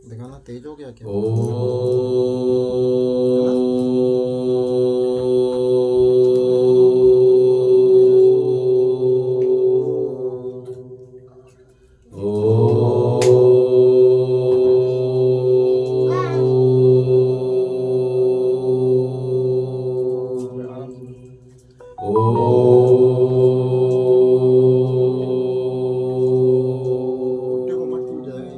दिखाना तेज हो गया क्या? पुट्टे को मत टूट जाएगा ये।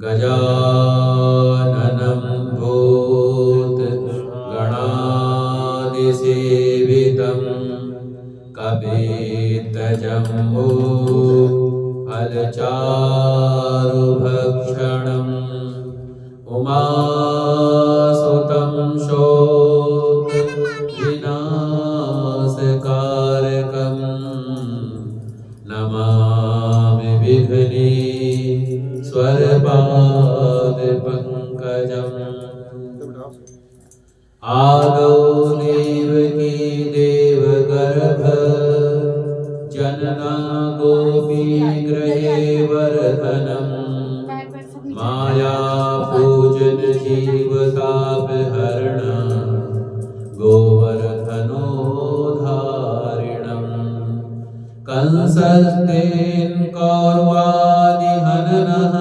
गजाननं भूतगणादिसेवितं कपित्थजम्बो फलचारुभक्षणम् उमासुतं शोकविनाशकारकं नमामि विघ्नेश्वरपादपङ्कजम्। आदौ देवकी देवगर्भ जनना गोपी गृहे वर्धनम् माया पूजन जीवतापहरण गोवर्धनोधारिणम् कंसस्तेन कौरवादिहननः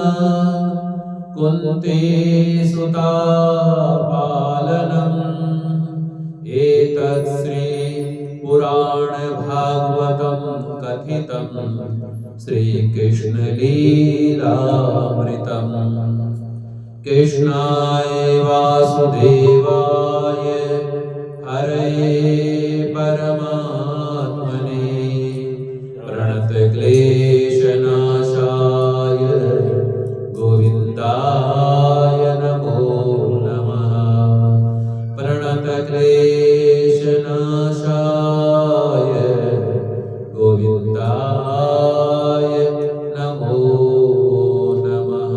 कुन्ती सुता पालनम् एतत् श्री पुराण भागवतं कथितं श्रीकृष्ण लीलामृतम्। कृष्णाय वासुदेवाय हरये परमात्मने प्रणतक्लेशनाशाय गोविन्दाय नमो नमः। प्रणतक्लेशनाशाय गोविन्दाय नमो नमः।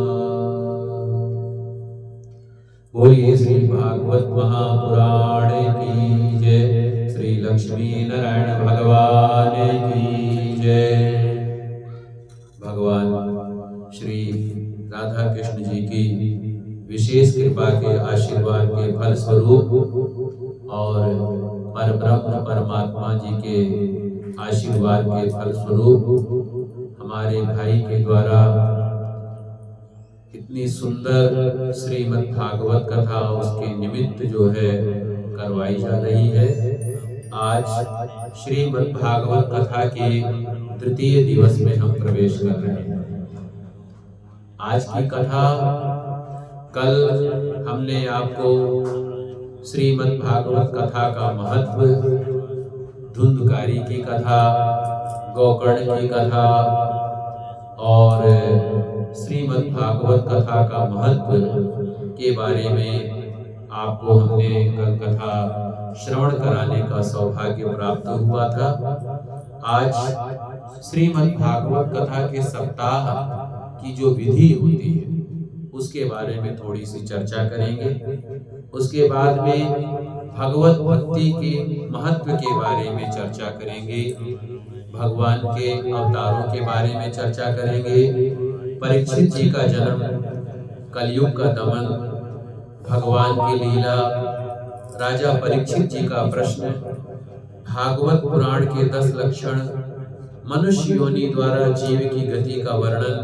बोलिए श्री भागवत महापुराण की जय, श्री लक्ष्मी नारायण भगवान की जय। भगवान श्री राधा कृष्ण जी की विशेष कृपा के आशीर्वाद के फल स्वरूप और परब्रह्म परमात्मा जी के आशीर्वाद के फल स्वरूप हमारे भाई के द्वारा इतनी सुंदर श्रीमद् भागवत कथा उसके निमित्त जो है करवाई जा रही है। आज श्रीमद् भागवत कथा के तृतीय दिवस में हम प्रवेश कर रहे हैं। आज की कथा, कल हमने आपको श्रीमद् भागवत कथा का महत्व, धुंधकारी की कथा, गोकर्ण की कथा और श्रीमद् भागवत कथा का महत्व के बारे में आपको हमने कल कथा श्रवण कराने का सौभाग्य प्राप्त हुआ था। आज श्रीमद् भागवत कथा के सप्ताह की जो विधि होती है उसके बारे में थोड़ी सी चर्चा करेंगे। उसके बाद में भगवत भक्ति के महत्व के बारे में चर्चा करेंगे, भगवान के अवतारों के बारे में चर्चा करेंगे, परीक्षित जी का जन्म, कलयुग का दमन, भगवान की लीला, राजा परीक्षित जी का प्रश्न, भागवत पुराण के 10 लक्षण, मनुष्य योनि द्वारा जीव की गति का वर्णन,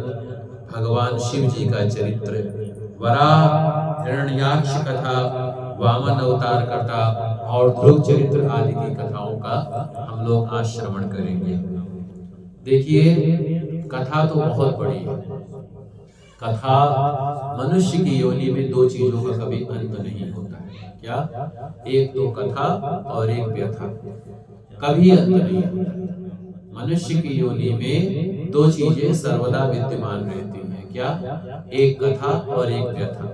भगवान शिव जी का चरित्र, वराह हिरण्याक्ष कथा, वामन अवतार कथा और ध्रुव चरित्र आदि की कथाओं का हम लोग आज श्रवण करेंगे। देखिए, कथा तो बहुत बड़ी है। कथा, मनुष्य की योनि में 2 चीजों का कभी अंत नहीं होता है। क्या? एक तो कथा और एक व्यथा, कभी अंत नहीं होता। मनुष्य की योनि में 2 चीजें सर्वदा विद्यमान रहती हैं। क्या? एक कथा और एक व्यथा।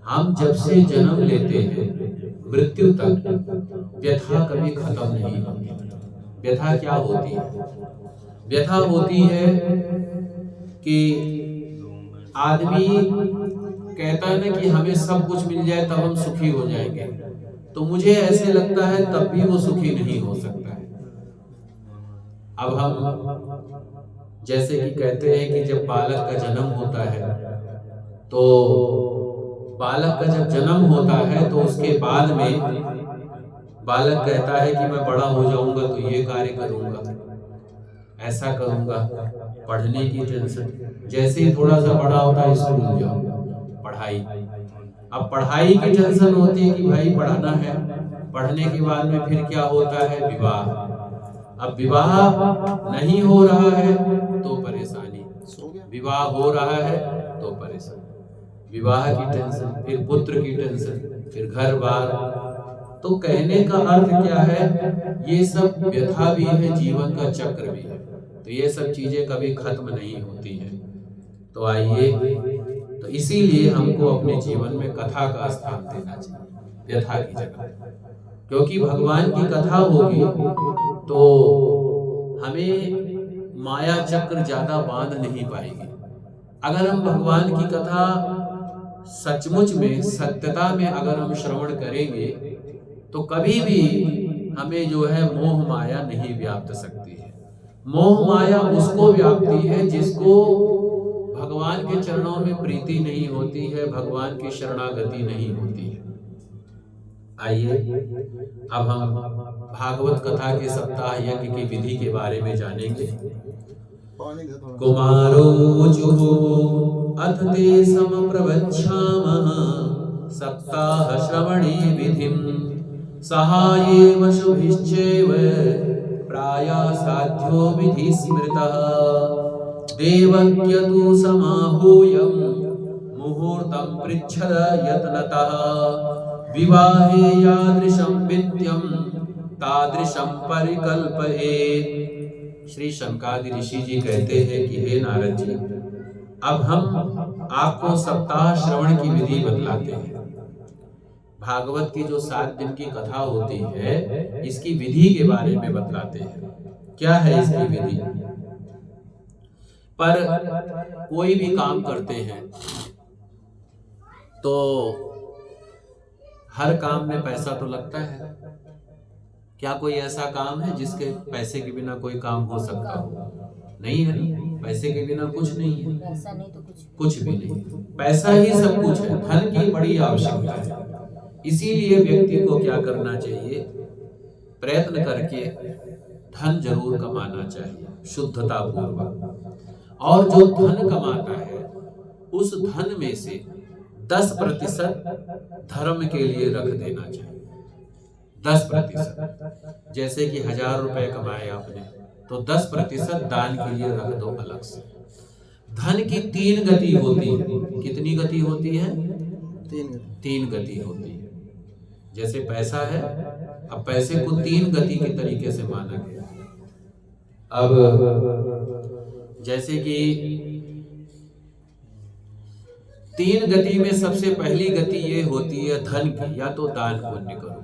हम जब से जन्म लेते हैं मृत्यु तक व्यथा कभी खत्म नहीं होती। व्यथा क्या होती है? व्यथा होती है कि आदमी कहता है ना कि हमें सब कुछ मिल जाए तब हम सुखी हो जाएंगे, तो मुझे ऐसे लगता है तब भी वो सुखी नहीं हो सकता है। अब हम जैसे कि कहते हैं कि जब बालक का जन्म होता है, तो बालक का जब जन्म होता है तो उसके बाद में बालक कहता है कि मैं बड़ा हो जाऊंगा तो ये कार्य करूंगा, ऐसा करूंगा, पढ़ने की टेंशन। जैसे ही थोड़ा सा बड़ा होता है स्कूल जाओ, पढ़ाई। अब पढ़ाई की टेंशन होती है कि भाई पढ़ना है, पढ़ने के बाद में फिर क्या होता है, विवाह। अब विवाह नहीं हो रहा है तो परेशानी, विवाह हो रहा है तो परेशानी, विवाह की टेंशन, फिर पुत्र की टेंशन, फिर घर बार। तो कहने का अर्थ क्या है, ये सब व्यथा भी है, जीवन का चक्र भी है। तो ये सब चीजें कभी खत्म नहीं होती हैं। तो आइए, तो इसीलिए हमको अपने जीवन में कथा का स्थान देना चाहिए, व्यथा की जगह। क्योंकि भगवान की कथा होगी तो हमें माया चक्र ज्यादा बांध नहीं पाएगी। अगर हम भगवान की कथा सचमुच में, सत्यता में अगर हम श्रवण करेंगे तो कभी भी हमें जो है मोह माया नहीं व्याप्त सकती है। मोह माया उसको व्याप्ति है जिसको भगवान के चरणों में प्रीति नहीं होती है, भगवान की शरणागति नहीं होती है। आइए अब हम भागवत कथा के सप्ताह यज्ञ की विधि के बारे में जानेंगे। कुमारोऽजुः अथ ते समप्रवक्ष्यामः सप्ताह श्रवणे विधिं सहायेव शुभिश्चैव प्रायासाध्यो विधि स्मृतः देवक्य तु समाहूयं मुहूर्तं पृच्छद यत्नतः विवाहे यादृशं विद्यं तादृशं परिकल्पयेत्। श्री शंकादि ऋषि जी कहते हैं कि हे नारद जी, अब हम आपको सप्ताह श्रवण की विधि बतलाते हैं। भागवत की जो 7 दिन की कथा होती है, इसकी विधि के बारे में बतलाते हैं। क्या है इसकी विधि? पर कोई भी काम करते हैं तो हर काम में पैसा तो लगता है। क्या कोई ऐसा काम है जिसके पैसे के बिना कोई काम हो सकता हो? नहीं है ना, पैसे के बिना कुछ नहीं है, पैसा नहीं तो कुछ भी नहीं। पैसा ही सब कुछ है, धन की बड़ी आवश्यकता है। इसीलिए व्यक्ति को क्या करना चाहिए, प्रयत्न करके धन जरूर कमाना चाहिए, शुद्धता पूर्वक। और जो धन कमाता है उस धन में से 10% धर्म के लिए रख देना चाहिए। 10%, जैसे कि 1000 रुपए कमाए आपने तो 10% दान के लिए रख दो अलग से। धन की 3 गति होती है। कितनी गति होती है? 3 गति होती है। जैसे पैसा है, अब पैसे को 3 गति के तरीके से माना गया। अब जैसे कि 3 गति में सबसे पहली गति ये होती है धन की, या तो दान पुण्य करो,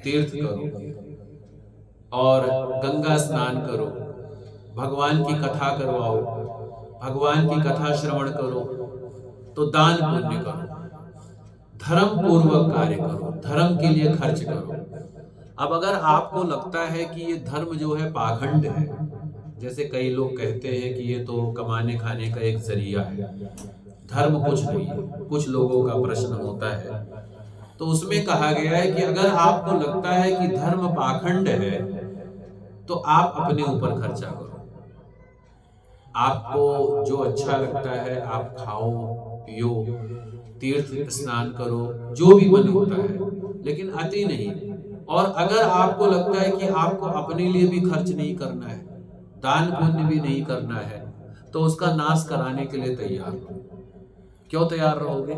तीर्थ करो और गंगा स्नान करो, भगवान की कथा करवाओ, भगवान की कथा श्रवण करो, तो दान पुण्य करो, धर्म पूर्वक कार्य करो, धर्म के लिए खर्च करो। अब अगर आपको लगता है कि ये धर्म जो है पाखंड है, जैसे कई लोग कहते हैं कि ये तो कमाने खाने का एक जरिया है, धर्म कुछ नहीं है, कुछ लोगों का प्रश्न होता है, तो उसमें कहा गया है कि अगर आपको लगता है कि धर्म पाखंड है तो आप अपने ऊपर खर्चा करो। आपको जो अच्छा लगता है आप खाओ पियो, तीर्थ स्नान करो, जो भी मन होता है, लेकिन अति नहीं। और अगर आपको लगता है कि आपको अपने लिए भी खर्च नहीं करना है, दान पुण्य भी नहीं करना है, तो उसका नाश कराने के लिए तैयार रहो। क्यों तैयार रहोगे?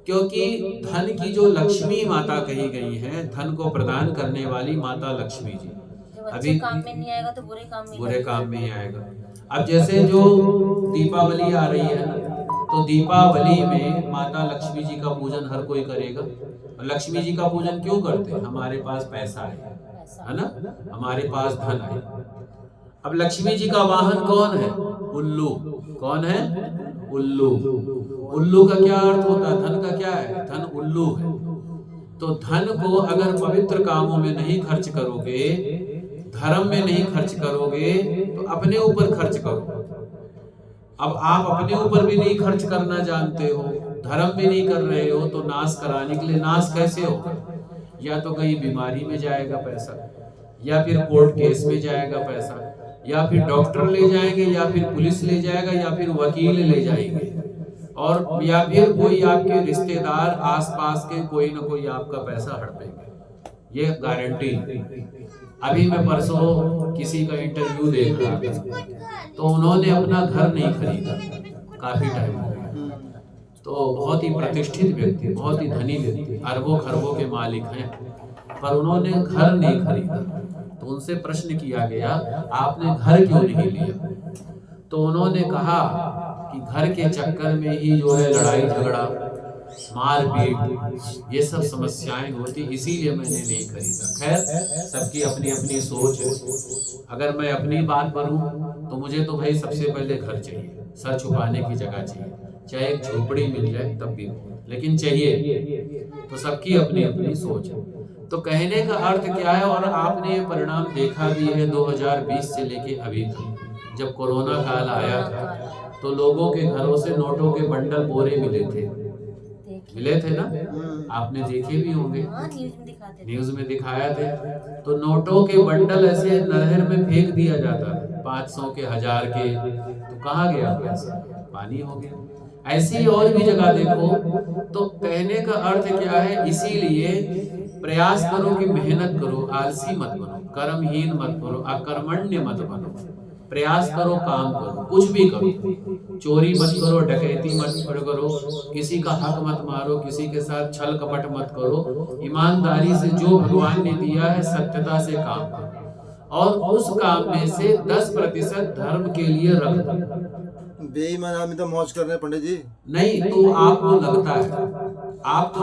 क्योंकि धन की जो लक्ष्मी माता कही गई है, धन को प्रदान करने वाली माता लक्ष्मी जी, अभी काम में नहीं आएगा तो बुरे काम में ही आएगा। अब जैसे जो दीपावली आ रही है, तो दीपावली में माता लक्ष्मी जी का पूजन हर कोई करेगा। लक्ष्मी जी का पूजन क्यों करते हैं? हमारे पास पैसा है ना, हमारे पास धन है। अब लक्ष्मी जी का वाहन कौन है? उल्लू। कौन है? उल्लू। उल्लू का क्या अर्थ होता है? धन का क्या है? धन उल्लू है। तो धन को अगर पवित्र कामों में नहीं खर्च करोगे, धर्म में नहीं खर्च करोगे, तो अपने ऊपर खर्च करो। अब आप अपने ऊपर भी नहीं खर्च करना जानते हो, धर्म भी नहीं कर रहे हो, तो नाश कराने के लिए नाश कैसे होगा? या तो कहीं बीमारी में जाएगा पैसा, या फिर कोर्ट केस में जाएगा पैसा, या फिर डॉक्टर ले जाएंगे, या फिर पुलिस ले जाएगा, या फिर वकील ले जाएंगे, और या फिर कोई आपके रिश्तेदार आसपास के कोई ना कोई आपका पैसा हड़पेंगे। ये गारंटी। अभी मैं परसों किसी का इंटरव्यू देख रहा था, तो उन्होंने अपना घर नहीं खरीदा, काफी टाइम हो गया। तो बहुत ही प्रतिष्ठित व्यक्ति, बहुत ही धनी व्यक्ति, अरबों खरबों के मालिक हैं, पर उन्होंने घर नहीं खरीदा। तो उनसे प्रश्न किया गया, आपने घर क्यों नहीं लिया? तो उन्होंने कहा कि घर के चक्कर में ही जो है लड़ाई झगड़ा, मारपीट, ये सब समस्याएं होती, इसीलिए मैंने नहीं खरीदा। खैर, सबकी अपनी अपनी सोच है। अगर मैं अपनी बात करूं तो मुझे तो भाई सबसे पहले घर चाहिए, सर छुपाने की जगह चाहिए, चाहे एक झोपड़ी मिल जाए तब भी, लेकिन चाहिए। तो सबकी अपनी अपनी सोच है। तो कहने का अर्थ क्या है, और आपने ये परिणाम देखा भी है 2020 से लेके अभी तक। जब कोरोना काल आया था तो लोगों के घरों से नोटों के बंडल बोरे मिले थे ना, आपने देखे भी होंगे, न्यूज में दिखाया थे। तो नोटों के बंडल ऐसे नहर में फेंक दिया जाता है, 500 के, 1000 के, तो कहाँ गया पैसा? पानी हो गया। ऐसी और भी जगह देखो। तो कहने का अर्थ क्या है, इसीलिए प्रयास करो कि मेहनत करो, आलसी मत बनो, कर्महीन मत बनो, अकर्मण्य मत बनो। प्रयास करो, काम करो, कुछ भी करो, चोरी मत करो, डकैती मत करो, किसी का हक मत मारो, किसी के साथ छल कपट मत करो। ईमानदारी से जो भगवान ने दिया है सत्यता से काम करो, और उस काम में से 10% धर्म के लिए रख दो। बेईमान आदमी तो मौज कर रहे हैं पंडित जी। नहीं तो आपको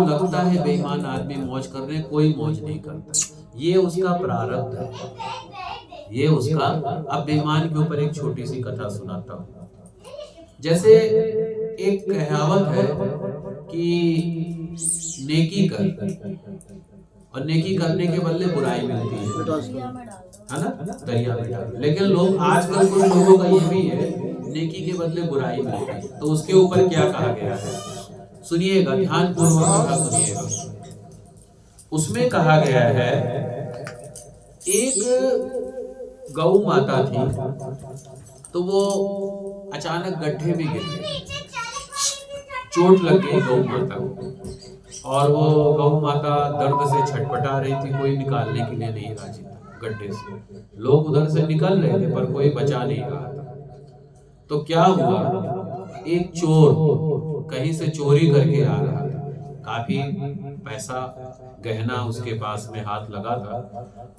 लगता है बेईमान आदमी मौज कर रहे हैं, कोई मौज नहीं करता। ये उसका प्रारब्ध है, ये उसका। अब बेईमान के ऊपर एक छोटी सी कथा सुनाता हूँ। जैसे एक कहावत है कि नेकी कर, और नेकी करने के बदले बुराई मिलती है ना, दरिया में डाल। लेकिन लोग आजकल कुछ लोगों का ये भी है, नेकी के बदले बुराई मिलती है। तो उसके ऊपर क्या कहा गया है, सुनिएगा, ध्यान पूर्वक कथा सुनिएगा। उसमें कहा गया है, एक गौ माता थी, तो वो अचानक गड्ढे में गिर गई, चोट लग गई गौ माता को, और वो गौ माता दर्द से छटपटा रही थी, कोई निकालने के लिए नहीं राजी था गड्ढे से। लोग उधर से निकल रहे थे पर कोई बचा नहीं रहा था। तो क्या हुआ, एक चोर कहीं से चोरी करके आ रहा था, काफी पैसा गहना उसके पास में हाथ लगा था।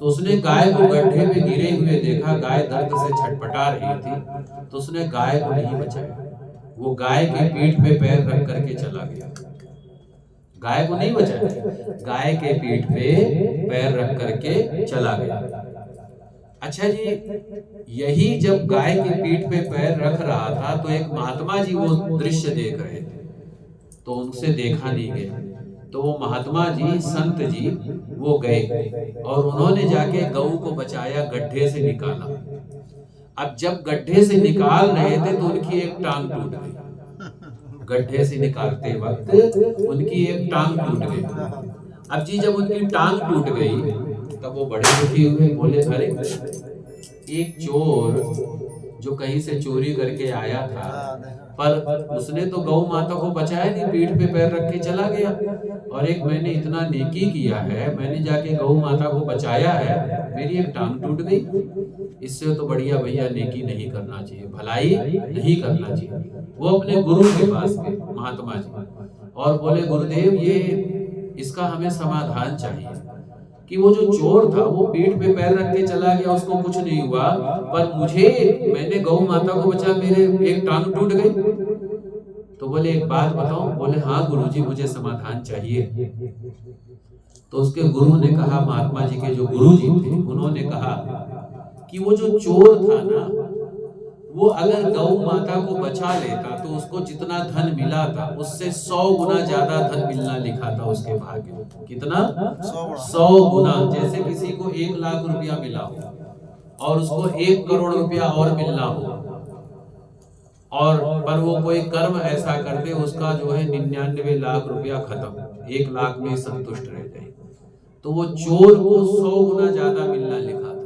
तो उसने गाय को गड्ढे में गिरे हुए देखा, गाय दर्द से छटपटा रही थी, तो उसने गाय को नहीं बचाया, वो गाय के पीठ पे पैर रख करके चला गया। गाय को नहीं बचाया, गाय के पीठ पे पैर रख करके चला गया। अच्छा जी, यही जब गाय की पीठ पे पैर रख रहा था तो एक महात्मा जी वो दृश्य देख रहे थे, तो उनसे देखा नहीं गया। तो वो महात्मा जी, संत जी, वो गए और उन्होंने जाके गऊ को बचाया, गड्ढे से निकाला। अब जब गड्ढे से निकाल रहे थे तो उनकी एक टांग टूट गई। गड्ढे से निकालते वक्त उनकी एक टांग टूट गई। अब जी जब उनकी टांग टूट गई तब वो बड़े दुखी हुए, बोले अरे एक चोर जो कहीं से चोरी करके आया था, पर उसने तो गौ माता को बचाया नहीं, पीठ पे पैर रख के चला गया। और एक मैंने इतना नेकी किया है, मैंने जाके गौ माता को बचाया है, मेरी एक टांग टूट गई। इससे तो बढ़िया भैया नेकी नहीं करना चाहिए, भलाई नहीं करना चाहिए। वो अपने गुरु के पास गए, महात्मा जी, और बोले गुरुदेव ये इसका हमें समाधान चाहिए कि वो जो चोर था वो पीठ पे पैर रख के चला गया, उसको कुछ नहीं हुआ, पर मुझे, मैंने गौ माता को बचा, मेरे एक टांग टूट गई। तो बोले एक बात बताओ, बोले हाँ गुरुजी मुझे समाधान चाहिए। तो उसके गुरु ने कहा, महात्मा जी के जो गुरु जी थे उन्होंने कहा कि वो जो चोर था ना, वो अगर गौ माता को बचा लेता तो उसको जितना धन मिला था उससे 100 गुना ज्यादा धन मिलना लिखा था उसके भाग्य में। कितना? 100 गुना। जैसे किसी को 1 लाख रुपया मिला हो और उसको 1 करोड़ रुपया और मिलना हो, और पर वो कोई कर्म ऐसा कर दे उसका जो है 99 लाख रुपया खत्म, 1 लाख में संतुष्ट रह जाए, तो वो चोर को 100 गुना ज्यादा मिलना लिखा था,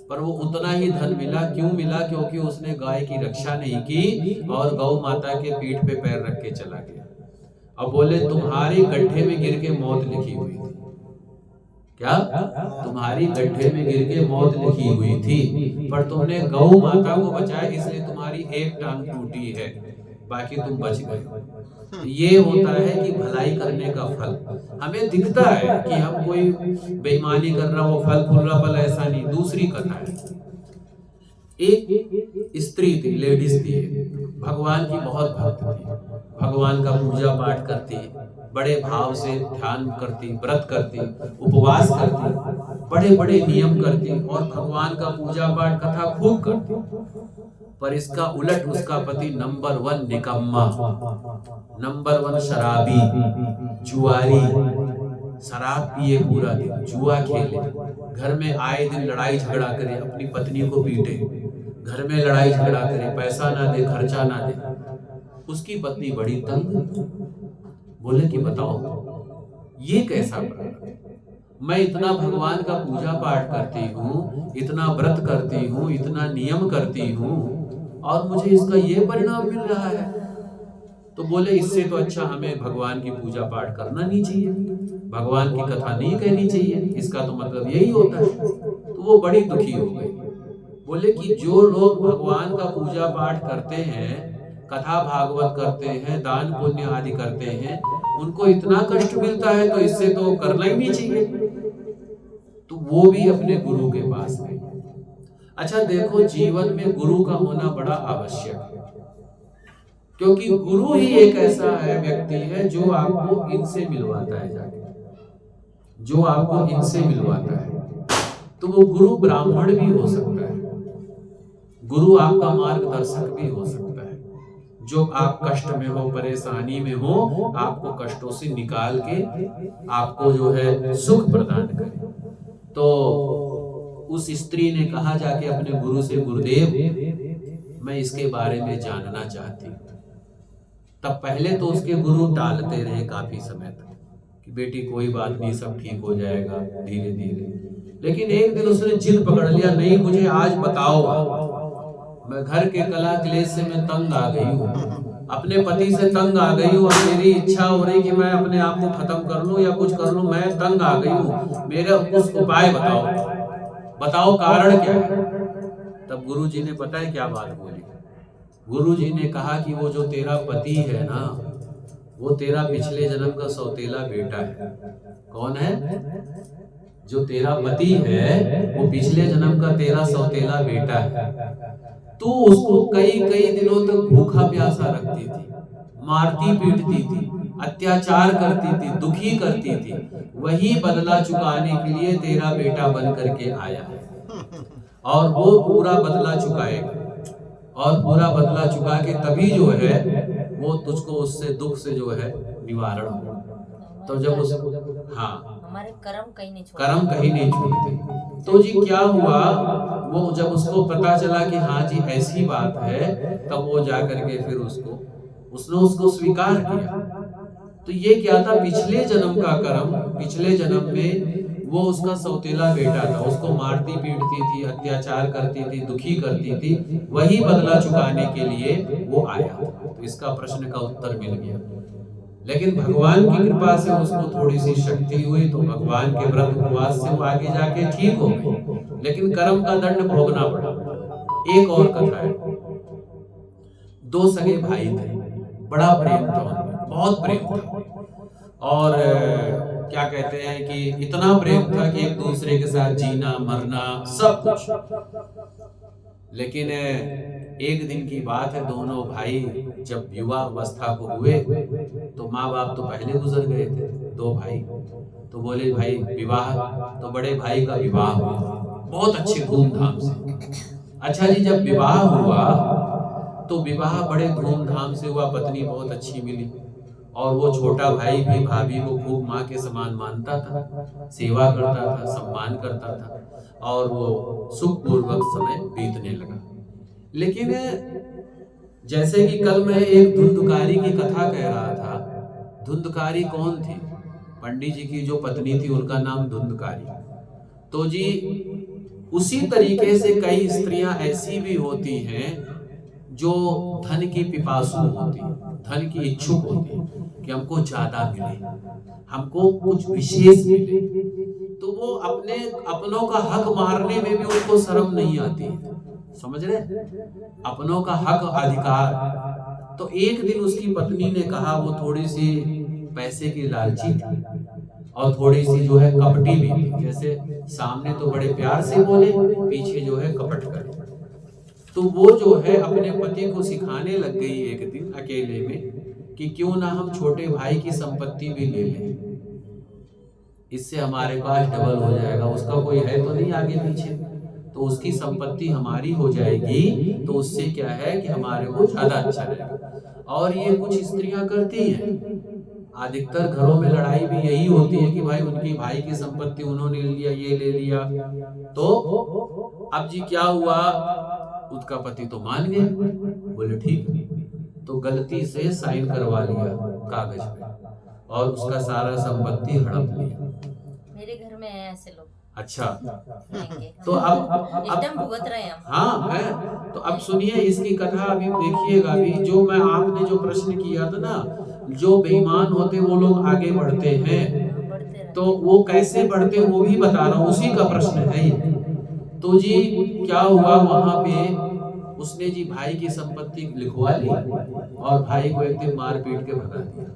पर वो उतना ही धन मिला। क्यों मिला? क्योंकि उसने गाय की रक्षा नहीं की और गौ माता के पीठ पे पैर रख के चला गया। अब बोले तुम्हारे गड्ढे में गिर के मौत लिखी हुई थी। क्या? तुम्हारी गड्ढे में गिर के मौत लिखी हुई थी, पर तुमने गौ माता को बचाया इसलिए तुम्हारी एक टांग टूटी है, बाकी तुम बच गए। ये होता है कि भलाई करने का फल हमें दिखता है कि हम कोई बेईमानी कर रहा हो, फल फूल रहा, फल ऐसा नहीं। दूसरी कथा है, एक स्त्री थी, लेडीज थी, भगवान की बहुत भक्त थी, भगवान का पूजा पाठ करती, बड़े भाव से ध्यान करती, व्रत करती, उपवास करती, बड़े बड़े नियम करती और भगवान का पूजा पाठ कथा खूब करती। पर इसका उलट उसका पति नंबर 1 निकम्मा, नंबर 1 शराबी, जुआरी, शराब पिए पूरा दिन, जुआ खेले, घर में आए दिन लड़ाई झगड़ा करे, अपनी पत्नी को पीटे, घर में लड़ाई झगड़ा करे, पैसा ना दे, खर्चा ना दे। उसकी पत्नी बड़ी तंग, बोले कि बताओ ये कैसा प्रारब्ध? मैं इतना भगवान का पूजा पाठ करती हूँ, इतना व्रत करती हूँ, इतना नियम करती हूँ और मुझे इसका ये परिणाम मिल रहा है। तो बोले इससे तो अच्छा हमें भगवान की पूजा पाठ करना नहीं चाहिए, भगवान की कथा नहीं कहनी चाहिए, इसका तो मतलब यही होता है। तो वो बड़ी दुखी हो गई। बोले कि जो लोग भगवान का पूजा पाठ करते हैं, कथा भागवत करते हैं, दान पुण्य आदि करते हैं, उनको इतना कष्ट मिलता है तो इससे तो करना ही नहीं चाहिए। तो वो भी अपने गुरु के पास गए। अच्छा देखो, जीवन में गुरु का होना बड़ा आवश्यक है, क्योंकि गुरु ही एक ऐसा है व्यक्ति है जो आपको इनसे मिलवाता है, जाके जो आपको इनसे मिलवाता है। तो वो गुरु ब्राह्मण भी हो सकता है, गुरु आपका मार्गदर्शक भी हो सकता है, जो आप कष्ट में हो, परेशानी में हो, आपको कष्टों से निकाल के आपको जो है सुख प्रदान करे। तो उस स्त्री ने कहा जाके अपने गुरु से, गुरुदेव मैं इसके बारे में जानना चाहती हूँ। तब पहले तो उसके गुरु टालते रहे काफी समय तक कि बेटी कोई बात नहीं, सब ठीक हो जाएगा धीरे धीरे। लेकिन एक दिन उसने जिद पकड़ लिया, नहीं मुझे आज बताओ, मैं घर के कलह क्लेश से मैं तंग आ गई हूँ, अपने पति से तंग आ गई हूँ और मेरी इच्छा हो रही कि मैं अपने आप को खत्म कर लूं या कुछ कर लूं, मैं तंग आ गई हूँ, मेरा कुछ उपाय बताओ, बताओ कारण क्या है। तब गुरु जी ने पता है क्या बात बोली? गुरु जी ने कहा कि वो जो तेरा पति है ना, वो तेरा पिछले जन्म का सौतेला बेटा है। कौन है? जो तेरा पति है वो पिछले जन्म का तेरा सौतेला बेटा है। तू उसको कई कई दिनों तक भूखा प्यासा रखती थी, मारती पीटती थी, अत्याचार करती थी, दुखी करती थी। वही बदला चुकाने के लिए तेरा बेटा बन करके आया है और वो पूरा बदला चुकाएगा, और पूरा बदला चुका के तभी जो है वो तुझको उससे दुख से जो है निवारण हो। तो जब उस हमारे कर्म कहीं नहीं छोड़ते। तो जी क्या हुआ, वो जब उसको पता चला कि हाँ जी ऐसी बात है, तब वो जा करके फिर उसने उसको स्वीकार किया। तो ये क्या था? पिछले जन्म का कर्म, पिछले जन्म में वो उसका सौतेला बेटा था, उसको मारती पीटती थी, अत्याचार करती थी, दुखी करती थी, वही बदला चुकाने के लिए वो आया। तो इसका प्रश्न का उत्तर मिल गया। लेकिन भगवान की कृपा से उसको थोड़ी सी शक्ति हुई, तो भगवान के व्रत उपवास से वो आगे जाके ठीक हो गई, लेकिन कर्म का दंड भोगना पड़ा। एक और कथा है, 2 सगे भाई थे, बड़ा प्रेम था उनमें, बहुत प्रेम था, और क्या कहते हैं कि इतना प्रेम था कि एक दूसरे के साथ जीना मरना सब कुछ। लेकिन एक दिन की बात है, दोनों भाई जब युवा अवस्था को हुए तो माँ बाप तो पहले गुजर गए थे, 2 भाई। तो बोले भाई विवाह, तो बड़े भाई का विवाह हुआ बहुत अच्छे धूमधाम से। अच्छा जी, जब विवाह हुआ तो विवाह बड़े धूमधाम से हुआ, पत्नी बहुत अच्छी मिली और वो छोटा भाई भी भाभी को खूब माँ के समान मानता था, सेवा करता था, सम्मान करता था और वो सुखपूर्वक समय बीतने लगा। लेकिन जैसे कि कल मैं एक धुंधकारी की कथा कह रहा था। धुंधकारी कौन थी? पंडित जी की जो पत्नी थी उनका नाम धुंधकारी। तो जी उसी तरीके से कई स्त्रियां ऐसी भी होती हैं जो धन की पिपासु होती, धन की इच्छुक होती कि हमको ज्यादा मिले, हमको कुछ विशेष मिले, तो वो अपने अपनों का हक मारने में भी उनको शर्म नहीं आती है। समझ रहे? अपनों का हक अधिकार। तो एक दिन उसकी पत्नी ने कहा, वो थोड़ी सी पैसे की लालची थी और थोड़ी सी जो है कपटी भी थी। जैसे सामने तो बड़े प्यार से बोले, पीछे जो है कपट करे। तो वो जो है अपने पति को सिखाने लग गई एक दिन अकेले में कि क्यों ना हम छोटे भाई की संपत्ति भी ले लें, इससे हमारे पास डबल हो जाएगा। उसका कोई है तो नहीं आगे पीछे, तो उसकी संपत्ति हमारी हो जाएगी, तो उससे क्या है कि हमारे को ज्यादा अच्छा रहेगा। और ये कुछ स्त्रियां करती हैं। अधिकतर घरों में लड़ाई भी यही होती है कि भाई उनकी भाई की संपत्ति उन्होंने लिया, ये ले लिया। तो अब जी क्या हुआ, उसका पति तो मान गया, बोले ठीक, तो गलती से साइन करवा लिया कागज पे और उसका सारा संपत्ति हड़प लिया। मेरे घर में है ऐसे लोग। अच्छा, तो तो अब एकदम भुगत रहे हैं हम। हाँ है। तो अब सुनिए इसकी कथा, अभी देखिएगा। अभी जो मैं आपने जो प्रश्न किया था ना, जो बेईमान होते वो लोग आगे बढ़ते हैं, तो वो कैसे बढ़ते वो भी बता रहा हूँ, उसी का प्रश्न है ये। तो जी क्या हुआ, वहां पे उसने जी भाई की संपत्ति लिखवा ली और भाई को एक दिन मार पीट के भगा दिया।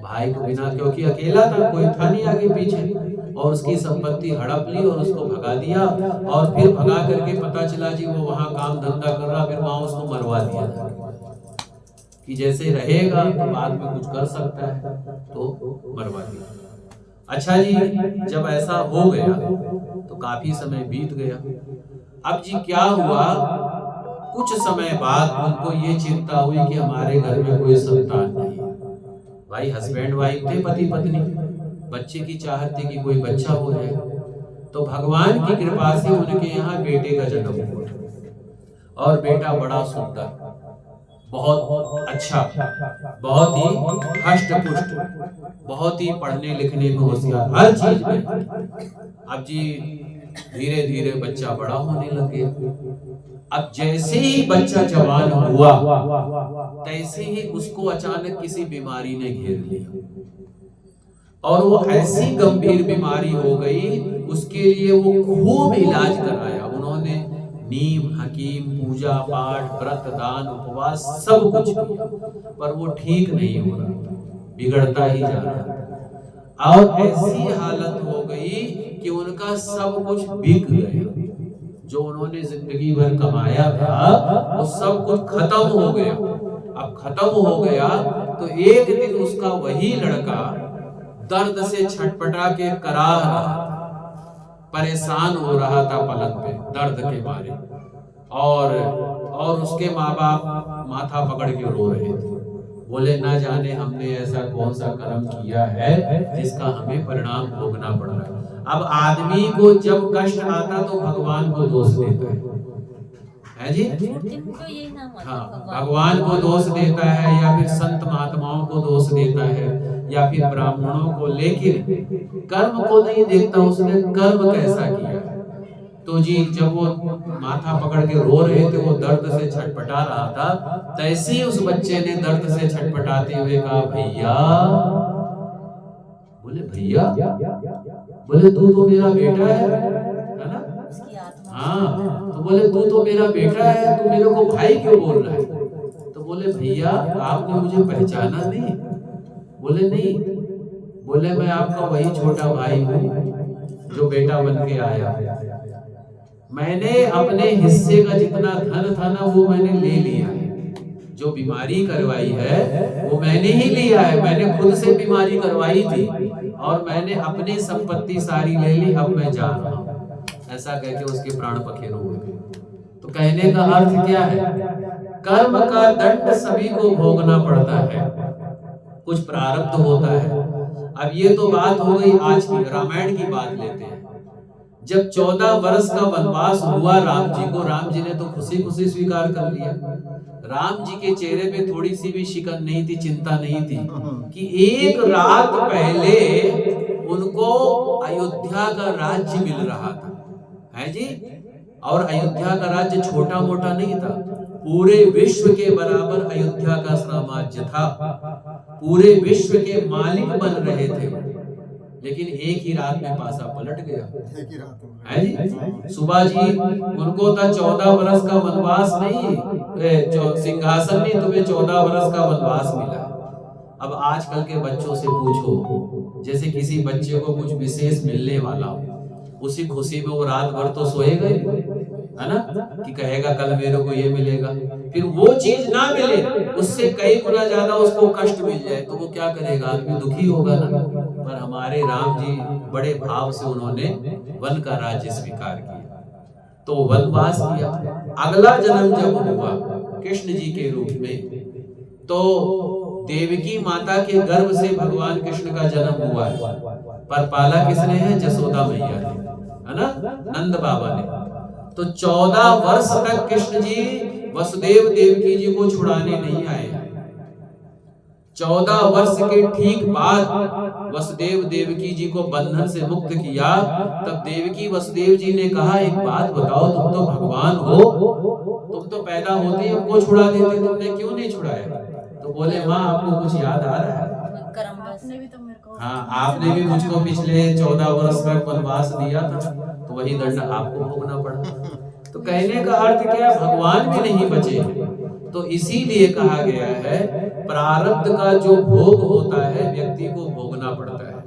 भाई को बिना, क्योंकि अकेला था, कोई था नहीं आगे पीछे, और उसकी संपत्ति हड़प ली और उसको भगा दिया। और फिर भगा करके पता चला जी वो वहां काम धंधा कर रहा, फिर वहां उसको मरवा दिया कि जैसे रहेगा तो बाद में कुछ कर सकता है, तो मरवा दिया। अच्छा जी, जब ऐसा हो गया तो काफी समय बीत गया। अब जी क्या हुआ, कुछ समय बाद उनको ये चिंता हुई कि हमारे घर में कोई संतान नहीं है। भाई हस्बैंड वाइफ थे, पति पत्नी, बच्चे की चाहत थी कि कोई बच्चा हो जाए। तो भगवान की कृपा से उनके यहाँ बेटे का जन्म हुआ और बेटा बड़ा सुंदर, बहुत अच्छा, बहुत ही हष्ट पुष्ट, बहुत ही पढ़ने लिखने में होशियार, हर चीज में। अब जी धीरे धीरे बच्चा बड़ा होने लग गया। अब जैसे ही बच्चा जवान हुआ तैसे ही उसको अचानक किसी बीमारी ने घेर लिया और वो ऐसी गंभीर बीमारी हो गई, उसके लिए वो खूब इलाज कराया उन्होंने। नीम, हकीम, पूजा पाठ, व्रत, दान, उपवास सब कुछ किया, पर वो ठीक नहीं हो रहा था, बिगड़ता ही जा रहा था। और ऐसी हालत हो गई कि उनका सब कुछ बिक गया, जो उन्होंने जिंदगी भर कमाया था वो सब कुछ खत्म हो गया। अब खत्म हो गया तो एक दिन उसका वही लड़का दर्द से छटपटा के कराह रहा था, परेशान हो रहा था पलंग पे दर्द के मारे, और उसके माँ बाप माथा पकड़ के रो रहे थे। बोले ना जाने हमने ऐसा कौन सा कर्म किया है जिसका हमें परिणाम भोगना पड़ रहा है। अब आदमी को जब कष्ट आता तो भगवान को दोष देता है जी, हाँ, भगवान को दोष देता है या फिर संत महात्माओं को दोष देता है या फिर ब्राह्मणों को, लेकिन कर्म को नहीं देखता उसने कर्म कैसा किया है। तो जी जब वो माथा पकड़ के रो रहे थे, वो दर्द से छटपटा रहा था, तैसे ही उस बच्चे ने दर्द से छटपटाते हुए कहा भैया। बोले भैया? बोले तू तो मेरा बेटा है ना? हाँ, तो बोले तू तो मेरा बेटा है, तू मेरे को भाई क्यों बोल रहा है? तो बोले भैया आपने मुझे पहचाना नहीं? बोले नहीं। बोले मैं आपका वही छोटा भाई हूँ जो बेटा बन के आया। मैंने अपने हिस्से का जितना धन था ना वो मैंने ले लिया है, जो बीमारी करवाई है वो मैंने ही लिया है, मैंने खुद से बीमारी करवाई थी और मैंने अपनी संपत्ति सारी ले ली, अब मैं जा रहा हूँ। ऐसा कह के उसके प्राण पखेरु उड़ गए। तो कहने का अर्थ क्या है? कर्म का दंड सभी को भोगना पड़ता है, कुछ प्रारब्ध होता है। अब ये तो बात हो गई आज की, रामायण की बात लेते हैं। जब 14 वर्ष का वनवास हुआ राम जी को, राम जी ने तो खुशी खुशी स्वीकार कर लिया। राम जी के चेहरे पे थोड़ी सी भी शिकन नहीं थी, चिंता नहीं थी कि एक रात पहले उनको अयोध्या का राज्य मिल रहा था, है जी। और अयोध्या का राज्य छोटा मोटा नहीं था, पूरे विश्व के बराबर अयोध्या का साम्राज्य था, पूरे विश्व के मालिक बन रहे थे। लेकिन एक ही रात में पासा पलट गया, एक ही रात में, है जी। सुबह जी उनको था 14 वर्ष का वनवास नहीं, सिंहासन नहीं, तुम्हें 14 वर्ष का वनवास मिला। अब आजकल के बच्चों से पूछो, जैसे किसी बच्चे को कुछ विशेष मिलने वाला हो, उसी खुशी में वो रात भर तो सोएगा ही, है ना, कि कहेगा कल मेरे को ये मिलेगा। फिर वो चीज ना मिले, उससे कई गुना ज्यादा उसको कष्ट मिल जाए तो वो क्या करेगा? आदमी दुखी होगा ना। पर हमारे राम जी बड़े भाव से उन्होंने वन का राज्य स्वीकार किया, तो वनवास किया। अगला जन्म जब हुआ कृष्ण जी के रूप में, तो देवकी माता के गर्भ से भगवान कृष्ण का जन्म हुआ है। पर पाला किसने है? जसोदा मैया ने, है ना, नंद बाबा ने। तो 14 वर्ष तक कृष्ण जी वसुदेव देवकी जी को छुड़ाने नहीं आए। 14 वर्ष के ठीक बाद वसुदेव देवकी जी को बंधन से मुक्त किया। तब देवकी वसुदेव जी ने कहा, एक बात बताओ, तुम तो भगवान हो, तुम तो पैदा होते ही हमको छुड़ा देते, तुमने क्यों नहीं छुड़ाया? तो बोले, माँ आपको कुछ याद आ रहा है? हाँ, आपने भी मुझको पिछले 14 वर्ष तक वनवास दिया था, तो वही दंड आपको भोगना पड़ा। तो कहने का अर्थ क्या? भगवान भी नहीं बचे। तो इसीलिए कहा गया है, प्रारब्ध का जो भोग होता है व्यक्ति को भोगना पड़ता है,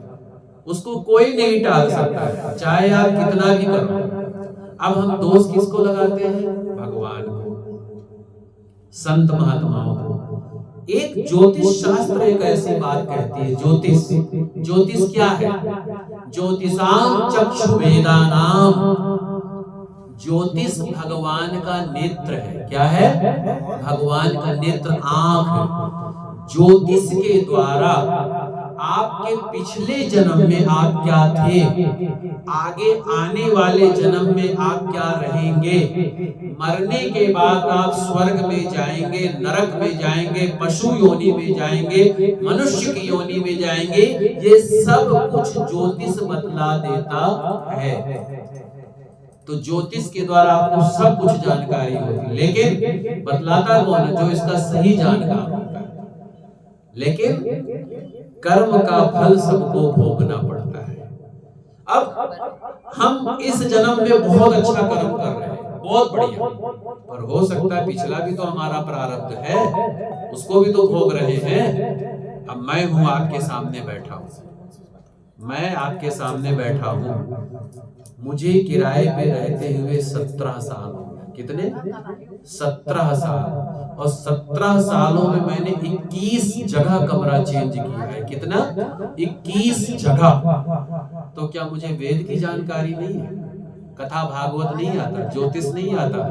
उसको कोई नहीं टाल सकता, चाहे आप कितना भी करो। अब हम दोष किसको लगाते हैं? भगवान को, संत महात्माओं को। एक ज्योतिष शास्त्र एक ऐसी बात कहती है, ज्योतिष, ज्योतिष क्या है? ज्योतिषाम चक्षु वेदानाम, ज्योतिष भगवान का नेत्र है। क्या है? भगवान का नेत्र, आंख। ज्योतिष के द्वारा आपके पिछले जन्म में आप क्या थे, आगे आने वाले जन्म में आप क्या रहेंगे, मरने के बाद आप स्वर्ग में जाएंगे, नरक में जाएंगे, पशु योनि में जाएंगे, मनुष्य की योनि में जाएंगे, ये सब कुछ ज्योतिष बतला देता है। तो ज्योतिष के द्वारा आपको सब कुछ जानकारी होती है, लेकिन बतलाता कौन है? जो इसका सही जानकार होता है। लेकिन कर्म का फल सबको भोगना पड़ता है। अब हम इस जन्म में बहुत अच्छा कर्म कर रहे हैं, बहुत बढ़िया, पर हो सकता है पिछला भी तो हमारा प्रारब्ध है, उसको भी तो भोग रहे हैं। अब मैं हूं आपके सामने बैठा हूं, मैं आपके सामने बैठा हूं, मुझे किराए पे रहते हुए 17 साल हो गए। कितने? 17 साल। और 17 सालों में मैंने 21 जगह कमरा चेंज किया है। कितना? 21 जगह। तो क्या मुझे वेद की जानकारी नहीं है? कथा भागवत नहीं आता, ज्योतिष नहीं आता,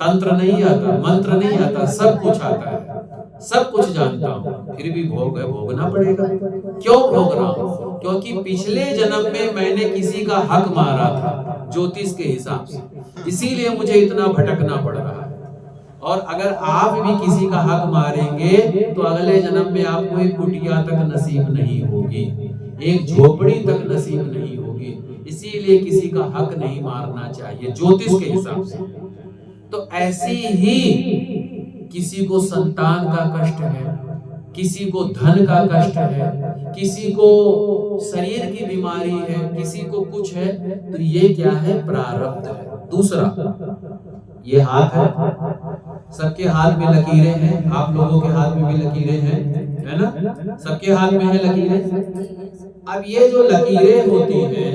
तंत्र नहीं आता, मंत्र नहीं आता, सब कुछ आता है, सब कुछ जानता हूँ, फिर भी भोगना पड़ेगा। क्यों भोग रहा हूँ? क्योंकि पिछले जन्म में मैंने किसी का हक मारा था ज्योतिष के हिसाब से, इसीलिए मुझे इतना भटकना पड़ रहा है। और अगर आप भी किसी का हक मारेंगे तो अगले जन्म में आपको एक कुटिया तक नसीब नहीं होगी, एक झोपड़ी तक नसीब नहीं होगी। इसीलिए किसी का हक नहीं मारना चाहिए ज्योतिष के हिसाब से। तो ऐसी ही किसी को संतान का कष्ट है, किसी को धन का कष्ट है, किसी को शरीर की बीमारी है, किसी को कुछ है, तो ये क्या है? प्रारब्ध है। दूसरा, ये हाथ है, सबके हाथ में लकीरें हैं, आप लोगों के हाथ में भी लकीरें हैं, है ना? सबके हाथ में है लकीरें। अब ये जो लकीरें होती हैं,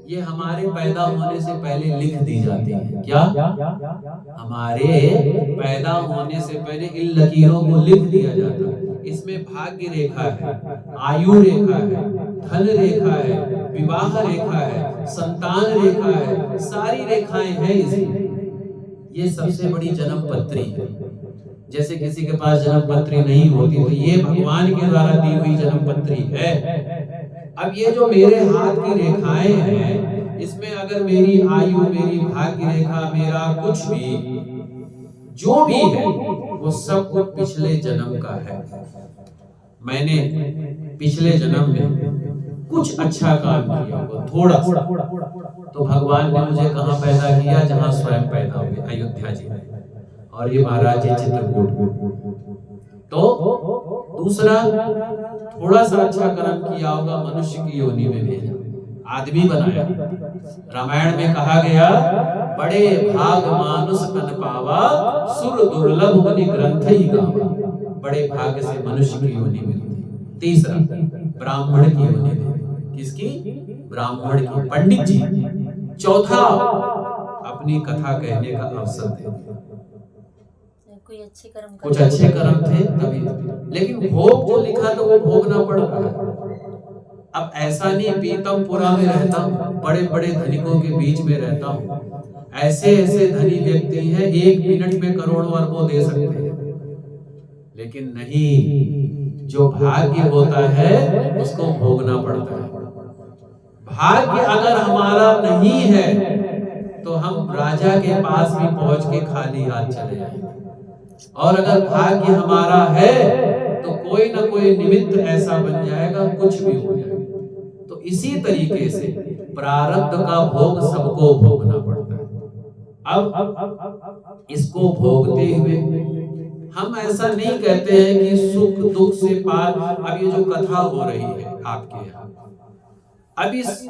ये हमारे पैदा होने से पहले लिख दी जाती है। क्या? हमारे पैदा होने से पहले इन लकीरों को लिख दिया जाता है। इसमें भाग्य रेखा है, आयु रेखा है, धन रेखा है, विवाह रेखा है, संतान रेखा है, सारी रेखाएं हैं इसमें। ये सबसे बड़ी जन्म पत्री है। जैसे किसी के पास जन्म पत्री नहीं होती, तो ये भगवान के द्वारा दी हुई जन्म पत्री है। अब ये जो मेरे हाथ की रेखाएं हैं, इसमें अगर मेरी आयु, मेरी भाग्य रेखा, मेरा कुछ भी जो भी है, वो सब कुछ पिछले जन्म का है। मैंने पिछले जन्म में कुछ अच्छा काम किया होगा, थोड़ा सा, तो भगवान ने मुझे कहाँ पैदा किया? जहाँ स्वयं पैदा हुए, अयोध्या जी में, और ये महाराज जी चित्रकूट में। तो दूसरा, थोड़ा सा अच्छा कर्म किया होगा, मनुष्य की योनि में भेजा, आदमी बनाया। रामायण में कहा गया, बड़े भाग मानुष तन पावा, सुर दुर्लभ मुनि ग्रंथ ही गावा। बड़े भाग्य से मनुष्य की योनि मिलती। तीसरा, ब्राह्मण की योनि मिलती। किसकी? ब्राह्मण की, पंडित जी। चौथा, अपनी कथा कहने का अवसर देते। कोई अच्छे कर्म, कुछ अच्छे कर्म थे तभी, लेकिन भोग जो लिखा तो वो भोगना पड़ रहा है। अब ऐसा नहीं पीतमपुरा में रहता हूँ, बड़े बड़े धनिकों के बीच में रहता हूँ, ऐसे ऐसे धनी व्यक्ति हैं, 1 मिनट में करोड़ों अरबों दे सकते हैं, लेकिन नहीं, जो भाग्य होता है उसको भोगना पड़ता है। भाग्य अगर हमारा नहीं है तो हम राजा के पास भी पहुंच के खाली हाथ चले जाएंगे, और अगर भाग्य हमारा है तो कोई ना कोई निमित्त ऐसा बन जाएगा, कुछ भी हो जाएगा। तो इसी तरीके से प्रारब्ध का भोग सबको भोगना पड़ता है। अब इसको भोगते हुए हम ऐसा नहीं कहते हैं कि सुख दुख से पार। अब ये जो कथा हो रही है आपके यहाँ, अब इस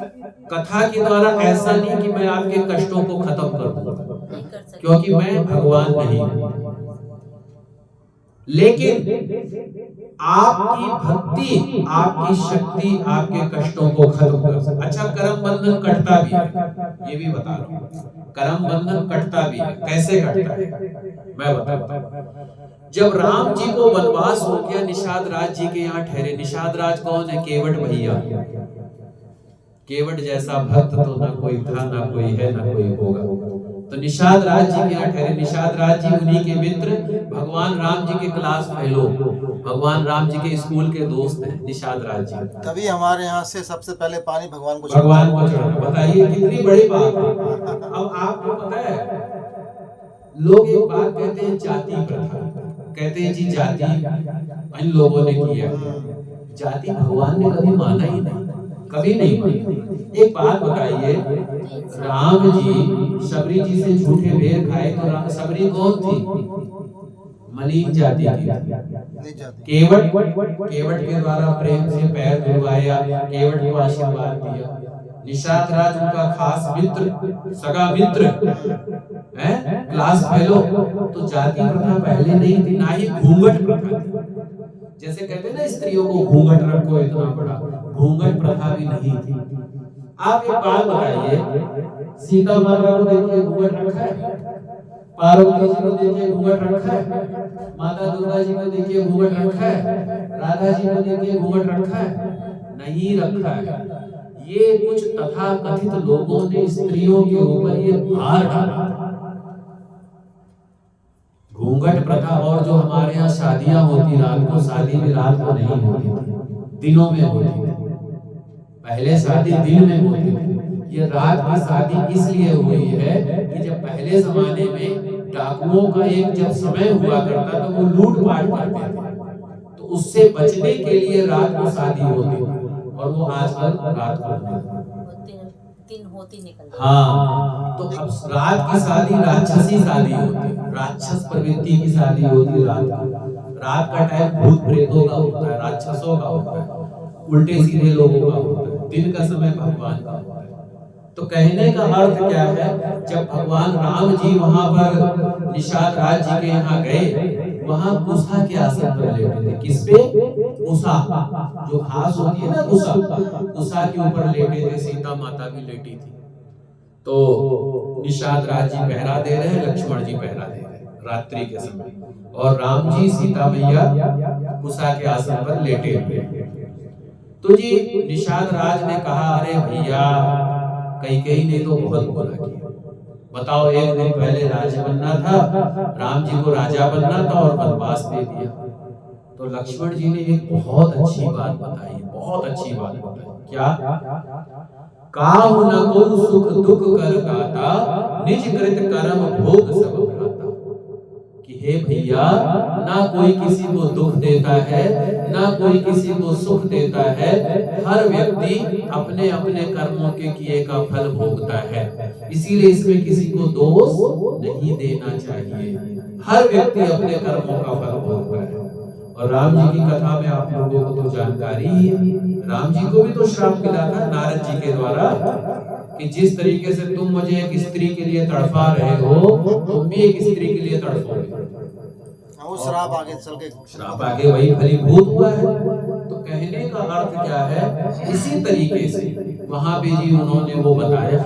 कथा के द्वारा ऐसा नहीं कि मैं आपके कष्टों को खत्म कर दूंगा, क्योंकि मैं भगवान नहीं हूं, लेकिन आपकी भक्ति, आपकी शक्ति आपके कष्टों को खत्म कर सकती। अच्छा, कर्म बंधन कटता भी है, ये भी बता रहा हूं, कर्म बंधन कटता भी है। कैसे कटता है मैं बताता हूं। जब राम जी को वनवास हो गया, निषाद राज जी के यहाँ ठहरे। निषाद राज कौन है? केवट भैया। केवट जैसा भक्त तो ना कोई था, ना कोई है, ना कोई होगा। तो निषाद राज जी के यहाँ ठहरे। निषाद राज जी उन्हीं के मित्र, भगवान राम जी के क्लास फेलो, भगवान राम जी के स्कूल के दोस्त हैं निषाद राज जी। तभी हमारे यहाँ से सबसे पहले पानी भगवान को चढ़ाना। बताइए कितनी बड़ी बात है। अब आपको पता है, लोग एक बात कहते हैं, जाति प्रथा, कहते हैं जी जाति इन लोगों ने किया। जाति भगवान ने कभी माना ही नहीं, कभी नहीं माना। एक बात बताइए, राम जी शबरी जी से झूठे बेर खाए तो शबरी कौन थी? मलिन जाति थी। केवट के द्वारा प्रेम से पैर धुलवाया, केवट को आशीर्वाद दिया। निषाद राज उनका खास मित्र, सगा मित्र है, क्लास फेलो। तो जाति प्रथा पहले नहीं थी, ना ही घूंघट प्रथा थी। जैसे कहते हैं ना, स्त्रियों को घूंघट रखो इतना बड़ा, घूंघट प्रथा भी नहीं थी। आप एक बात बताइए, सीता माता को देखिए घूंघट रखा है, पार्वती जी को देखिए घूंघट रखा है, माता दुर्गा जी को देखिए घूंघट रखा है, राधा जी को देखिए घूंघट रखा है? नहीं रखा है। ये कुछ तथाकथित लोगों ने स्त्रियों के ऊपर ये भार डाला। घूंघट प्रथा, और जो हमारे यहाँ शादियां होती रात को, शादी भी रात को नहीं होती थी, दिनों में होती थी। पहले शादी दिन में होती थी, ये रात की शादी इसलिए हुई है कि जब पहले जमाने में डाकुओं का एक जब समय हुआ करता तो वो लूटपाट करते थे, तो उससे बचने के लिए रात को शादी होती थी, और वो आजकल रात को दिन होती निकल। हाँ, तो अब रात की शादी राक्षसी शादी होती है, राक्षस प्रवृत्ति की शादी होती है। रात का टाइम भूत प्रेतों का होता है, राक्षसों का होता है, उल्टे सीधे लोगों का होता है। दिन का समय भगवान का होता है। तो कहने का अर्थ क्या है, जब भगवान राम जी वहां पर निषाद राज जी के यहाँ गए, वहां कुशा के आसन पर लेटे थे। किस पे? कुशा, जो घास होती है ना, कुशा, कुशा के ऊपर लेटे थे। सीता माता भी लेटी थी। तो निषाद राज जी पहरा दे रहे हैं, लक्ष्मण जी पहरा दे रहे हैं रात्रि के समय, और राम जी सीता मैया कुशा के आसन पर लेटे हुए। तो जी निषाद राज ने कहा, अरे भैया, कैकेयी ने तो बहुत बुरा किया। बताओ, एक दिन पहले राजा बनना था, राम जी को राजा बनना था और वनवास दे दिया। तो लक्ष्मण जी ने एक बहुत अच्छी बात बताई, बहुत अच्छी बात बताई। क्या? काहु न को सुख दुख कर गाता, निज कृत कर्म भोग सब भ्राता। कि हे भैया, ना कोई किसी को दुख देता है, ना कोई किसी को सुख देता है। हर व्यक्ति अपने अपने कर्मों के किए का फल भोगता है। इसीलिए इसमें किसी को दोष नहीं देना चाहिए। हर व्यक्ति अपने कर्मों का फल भोगता है। और राम जी की कथा में आप लोगों को तो जानकारी ही है, राम जी को भी तो श्राप मिला था नारद जी के द्वारा कि जिस तरीके से तुम मुझे एक स्त्री के लिए तड़पा रहे हो, तुम भी एक स्त्री के लिए तड़पोगे। वो श्राप आगे चल के, श्राप आगे वही फलीभूत हुआ है। तो कहने का अर्थ क्या है? इसी तरीके से वहां पे जी उन्होंने वो बताया।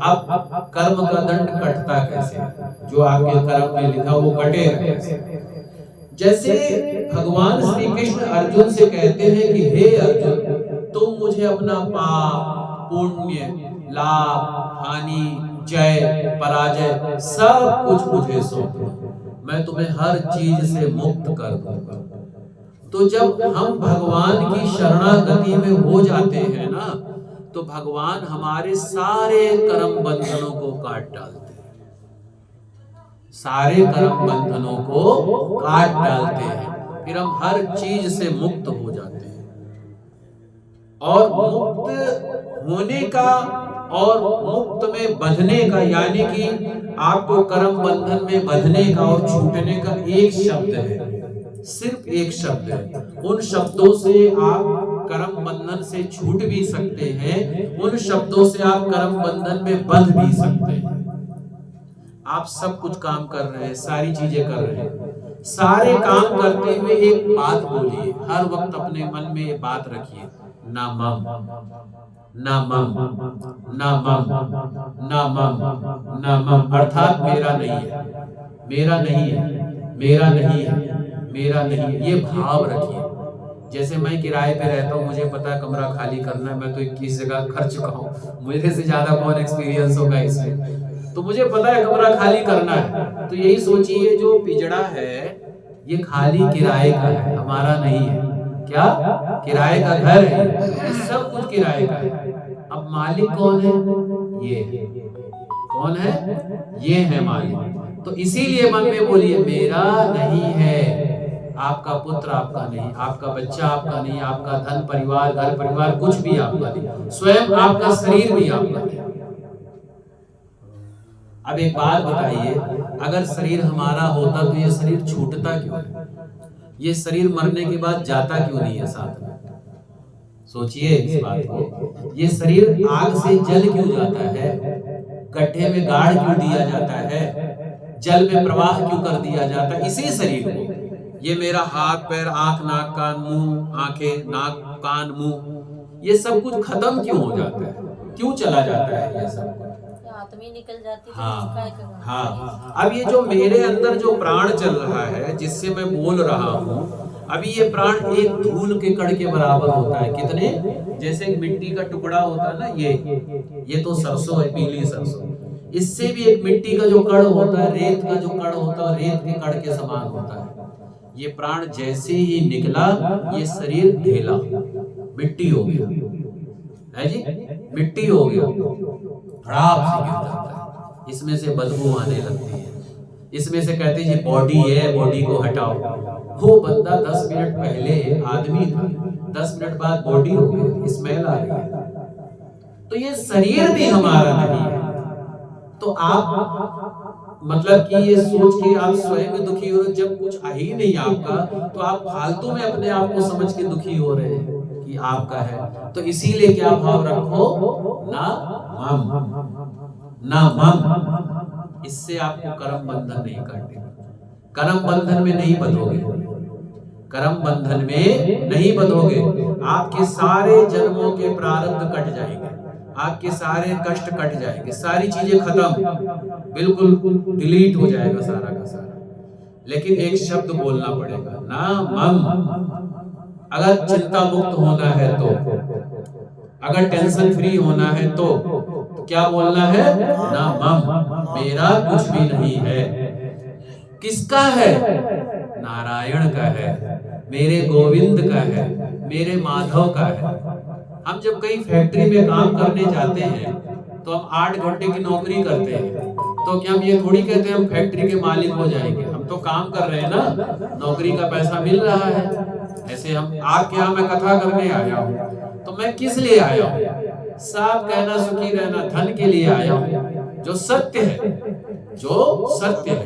अब कर्म का दंड कटता कैसे? जो आपके कर्म में लिखा वो कटेगा कैसे? जैसे भगवान श्री कृष्ण अर्जुन से कहते हैं कि हे अर्जुन, तुम मुझे अपना पाप, पुण्य, लाभ, हानि, जय, पराजय सब कुछ मुझे सौंपो, मैं तुम्हें हर चीज से मुक्त कर दूंगा। तो जब हम भगवान की शरणागति में हो जाते हैं ना, तो भगवान हमारे सारे कर्म बंधनों को काट डालते हैं, सारे कर्म बंधनों को काट डालते हैं। फिर हम हर चीज से मुक्त हो जाते हैं। और मुक्त होने का और मुक्त में बंधने का, यानी कि आपको कर्म बंधन में बंधने का और छूटने का एक शब्द है, सिर्फ एक शब्द है। उन शब्दों से आप कर्म बंधन से छूट भी सकते हैं, उन शब्दों से आप कर्म बंधन में बंध भी सकते हैं। आप सब कुछ काम कर रहे हैं, सारी चीजें कर रहे हैं, सारे काम करते हुए एक बात बोलिए, हर वक्त अपने मन में ये बात रखिए, ना मम, ना मम, ना मम, ना मम, ना मम, अर्थात मेरा नहीं है, मेरा नहीं है, मेरा नहीं है, मेरा नहीं, ये भाव रखिए। जैसे मैं किराए पे रहता हूँ, मुझे पता है कमरा खाली करना है, मैं तो 21 जगह कर चुका हूँ, मेरे से ज्यादा कौन एक्सपीरियंस होगा इसमें, तो मुझे पता है कमरा खाली करना है। तो यही सोचिए, जो पिंजड़ा है ये खाली किराए का है, हमारा नहीं है। क्या? किराए का घर है, ये सब कुछ किराए का है। अब मालिक कौन है? ये कौन है? ये है मालिक। तो इसीलिए मन में बोलिए, मेरा नहीं है, आपका पुत्र आपका नहीं, आपका बच्चा आपका नहीं, आपका धन परिवार, घर परिवार कुछ भी आपका नहीं, स्वयं आपका शरीर भी आपका नहीं। अब एक बात बताइए, अगर शरीर हमारा होता तो ये शरीर छूटता क्यों है? ये शरीर मरने के बाद जाता क्यों नहीं है साथ में? सोचिए इस बात को। ये शरीर आग से जल क्यों जाता है? गड्ढे में गाड़ क्यों दिया जाता है? जल में प्रवाह क्यों कर दिया जाता है? इसी शरीर को। ये मेरा हाथ, पैर, आंख, नाक, कान, मुंह, आंखें, नाक, कान, मुंह, ये सब कुछ खत्म क्यों हो जाता है? क्यों चला जाता है ये सब? आत्मा निकल जाती है। हाँ, हाँ। अब ये जो मेरे अंदर जो प्राण चल रहा है, जिससे मैं बोल रहा हूँ, अभी ये प्राण एक धूल के कण के बराबर होता है। कितने? जैसे एक मिट्टी का टुकड़ा होता है ना, ये तो सरसों है, पीली सरसों, इससे भी एक मिट्टी का जो कण होता है, रेत का जो कण होता है, रेत के कण के समान होता है। ये प्राण जैसे ही निकला, ये शरीर ढेला, मिट्टी हो गया है जी, मिट्टी हो गया, धड़ाप से गिर जाता है। इसमें से बदबू आने लगती है, इसमें से कहते हैं बॉडी है, बॉडी को हटाओ। वो बंदा 10 मिनट पहले आदमी था, 10 मिनट बाद बॉडी हो गई, स्मेल आ रही है। तो ये शरीर भी हमारा नहीं है। तो आप मतलब कि ये सोच के आप स्वयं दुखी हो रहे, जब कुछ आ ही नहीं आपका, तो आप फालतू में अपने आप को समझ के दुखी हो रहे हैं कि आपका है। तो इसीलिए क्या भाव रखो, ना मम, ना मम। इससे आपको कर्म बंधन नहीं काटेगा। कर्म बंधन में नहीं बंधोगे, कर्म बंधन में नहीं बंधोगे। आपके सारे जन्मों के प्रारब्ध कट जाएंगे, आपके सारे कष्ट कट जाएंगे, सारी चीजें खत्म, बिल्कुल डिलीट हो जाएगा सारा का सारा। लेकिन एक शब्द बोलना पड़ेगा, ना मम। अगर चिंता मुक्त होना है तो, अगर टेंशन फ्री होना है तो क्या बोलना है? ना मम, मेरा कुछ भी नहीं है। किसका है? नारायण का है, मेरे गोविंद का है, मेरे माधव का है। हम जब कहीं फैक्ट्री में काम करने जाते हैं तो हम 8 घंटे की नौकरी करते हैं, तो क्या हम ये थोड़ी कहते हैं हम फैक्ट्री के मालिक हो जाएंगे? हम तो काम कर रहे हैं ना, नौकरी का पैसा मिल रहा है। ऐसे हम आपके यहाँ मैं कथा करने आया हूँ, तो मैं किस लिए आया हूँ? साफ कहना, सुखी रहना, धन के लिए आया हूँ, जो सत्य है, जो सत्य है।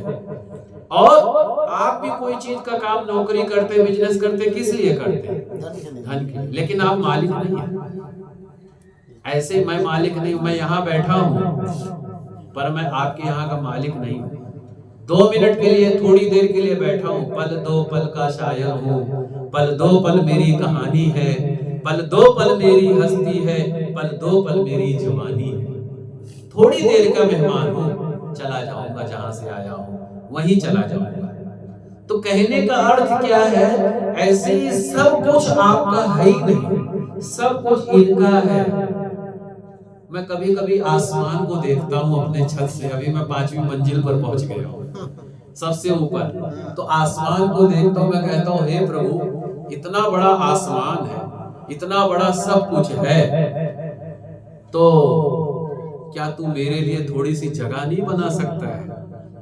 और आप भी कोई चीज का काम, नौकरी करते, बिजनेस करते, किस लिए करते? धन के लिए। लेकिन आप मालिक नहीं है। ऐसे मैं मालिक नहीं हूं, मैं यहाँ बैठा हूं, पर मैं आपके यहाँ का मालिक नहीं हूं। 2 मिनट के लिए, थोड़ी देर के लिए बैठा हूं, पल दो पल का शायर हूं, पल दो पल मेरी कहानी है, पल दो पल मेरी हस्ती है, पल दो पल मेरी जवानी है। थोड़ी देर का मेहमान हूं, चला जाऊंगा, जहां से आया हूं वहीं चला जाऊंगा। तो कहने का अर्थ क्या है? ऐसे ही सब कुछ आपका है ही नहीं, सब कुछ इनका है। मैं कभी कभी आसमान को देखता हूँ अपने छत से, अभी मैं 5वीं मंजिल पर पहुंच गया हूँ, सबसे ऊपर। तो आसमान को देखता हूँ, मैं कहता हूँ हे प्रभु, इतना बड़ा आसमान है, इतना बड़ा सब कुछ है, तो क्या तू मेरे लिए थोड़ी सी जगह नहीं बना सकता है?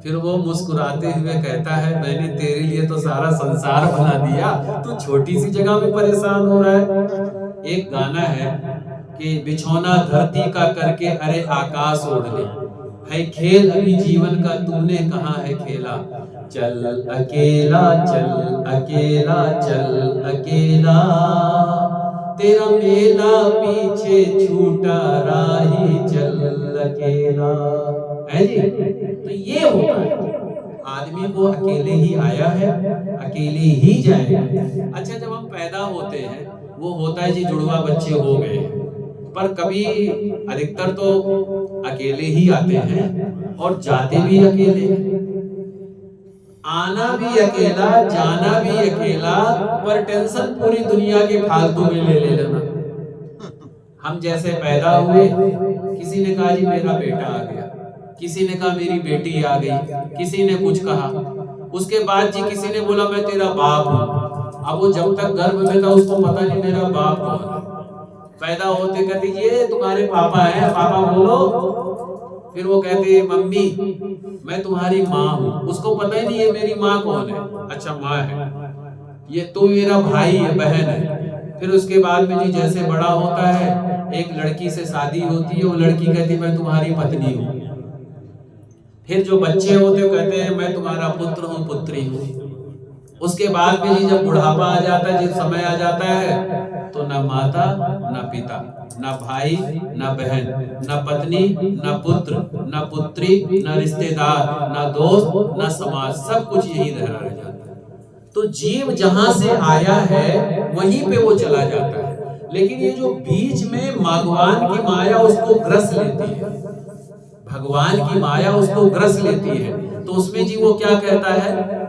फिर वो मुस्कुराते हुए कहता है, मैंने तेरे लिए तो सारा संसार बना दिया, तू छोटी सी जगह में परेशान हो रहा है। एक गाना है कि बिछौना धरती का करके अरे आकाश ओढ़ ले, है खेल अभी जीवन का तूने कहाँ है खेला। चल अकेला, चल अकेला, चल अकेला, तेरा मेला पीछे छूटा राही, चल अकेला। है जी? तो ये होता है, आदमी को अकेले ही आया है, अकेले ही जाएगा। अच्छा, जब हम पैदा होते हैं, वो होता है जी जुड़वा बच्चे हो गए, पर कभी अधिकतर तो अकेले ही आते हैं और जाते भी अकेले, आना भी अकेला, जाना भी अकेला, पर टेंशन पूरी दुनिया के फालतू में ले लेना। हम जैसे पैदा हुए, किसी ने कहा जी मेरा बेटा आ गया, किसी ने कहा मेरी बेटी आ गई, किसी ने कुछ कहा, उसके बाद जी किसी ने बोला मैं तेरा बाप हूँ। अब वो जब तक गर्भ में था उसको पता नहीं मेरा बाप कौन है। पैदा होते कहते ये तुम्हारे पापा हैं, पापा बोलो। फिर वो कहते मम्मी मैं तुम्हारी माँ हूँ, उसको पता ही नहीं ये मेरी माँ कौन है। अच्छा माँ है, ये तो मेरा भाई है, बहन है। फिर उसके बाद में जी जैसे बड़ा होता है, एक लड़की से शादी होती है, वो लड़की कहती है मैं तुम्हारी पत्नी हूँ। फिर जो बच्चे होते हैं कहते हैं मैं तुम्हारा पुत्र हूँ, पुत्री हूँ। उसके बाद में जी जब बुढ़ापा आ जाता है, जब समय आ जाता है, तो ना माता ना पिता, ना भाई ना बहन, ना पत्नी ना पुत्र, ना पुत्री, ना रिश्तेदार, ना दोस्त, ना समाज, सब कुछ यही रह जाता है। तो जीव जहां से आया है वहीं पे वो चला जाता है। लेकिन ये जो बीच में भगवान की माया उसको ग्रस लेती है, भगवान की माया उसको ग्रस लेती है, तो उसमें जी वो क्या कहता है,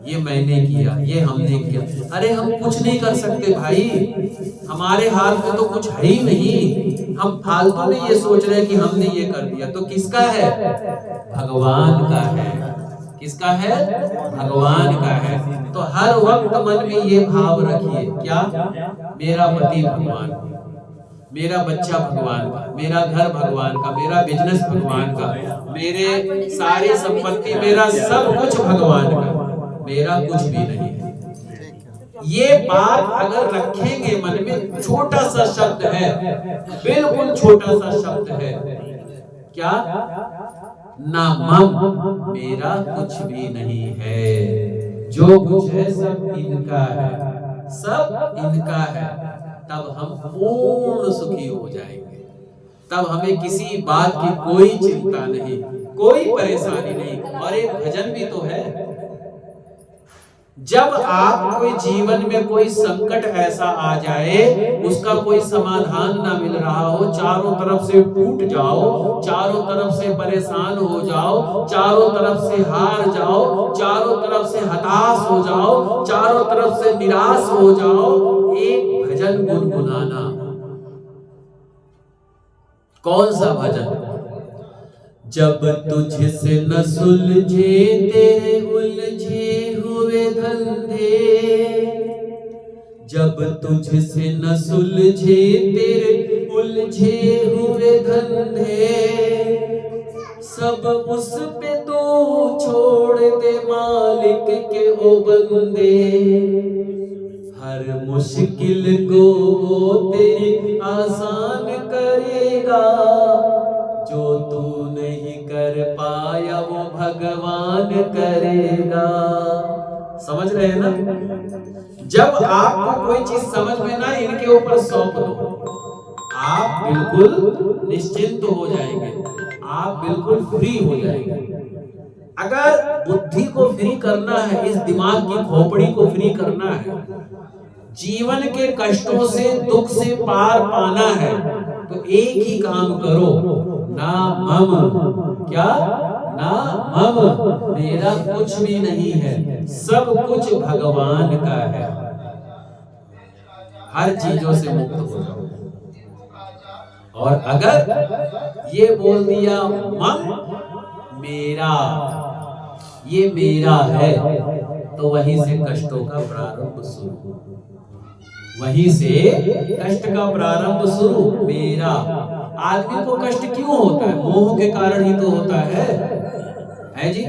ये मैंने किया, ये हमने किया। अरे हम कुछ नहीं कर सकते भाई, हमारे हाथ में तो कुछ है ही नहीं। हम फालतू में ये सोच रहे हैं कि हमने ये कर दिया, तो किसका है? भगवान का है। किसका है? भगवान का है। तो हर वक्त मन में ये भाव रखिए, क्या? मेरा पति भगवान, मेरा बच्चा भगवान का, मेरा घर भगवान का, मेरा बिजनेस भगवान का, मेरे सारी संपत्ति, मेरा सब कुछ भगवान का, मेरा कुछ भी नहीं है। ये बात अगर रखेंगे मन में, छोटा सा शब्द है, बिल्कुल छोटा सा शब्द है, क्या? ना मम, मेरा कुछ भी नहीं है, जो कुछ है सब इनका है, सब इनका है। तब हम पूर्ण सुखी हो जाएंगे, तब हमें किसी बात की कोई चिंता नहीं, कोई परेशानी नहीं। और एक भजन भी तो है, जब आप कोई जीवन में कोई संकट ऐसा आ जाए, उसका कोई समाधान ना मिल रहा हो, चारों तरफ से टूट जाओ, चारों तरफ से परेशान हो जाओ, चारों तरफ से हार जाओ, चारों तरफ से हताश हो जाओ, चारों तरफ से निराश हो जाओ, एक भजन गुनगुनाना। कौन सा भजन? जब तुझसे न सुलझे तेरे उलझे हुए धंधे, जब तुझसे न सुलझे तेरे उलझे हुए धंधे, सब उस पे तो छोड़ दे मालिक के ओ बंदे, हर मुश्किल को वो तेरी आसान करेगा, जो तू नहीं कर पाया वो भगवान करेगा। समझ रहे हैं ना? जब आपको कोई चीज समझ में ना, इनके ऊपर सौंप दो, आप बिल्कुल निश्चिंत हो जाएंगे, आप बिल्कुल फ्री हो जाएंगे। अगर बुद्धि को फ्री करना है, इस दिमाग की खोपड़ी को फ्री करना है, जीवन के कष्टों से दुख से पार पाना है, तो एक ही काम करो, ना मम, क्या? ना मम, मेरा कुछ भी नहीं है, सब कुछ भगवान का है। हर चीजों से मुक्त हो जाओ। और अगर ये बोल दिया मम, मेरा, ये मेरा है, तो वहीं से कष्टों का प्रारंभ शुरू, वहीं से कष्ट का प्रारंभ शुरू। मेरा, आदमी को कष्ट क्यों होता है? मोह के कारण ही तो होता है जी।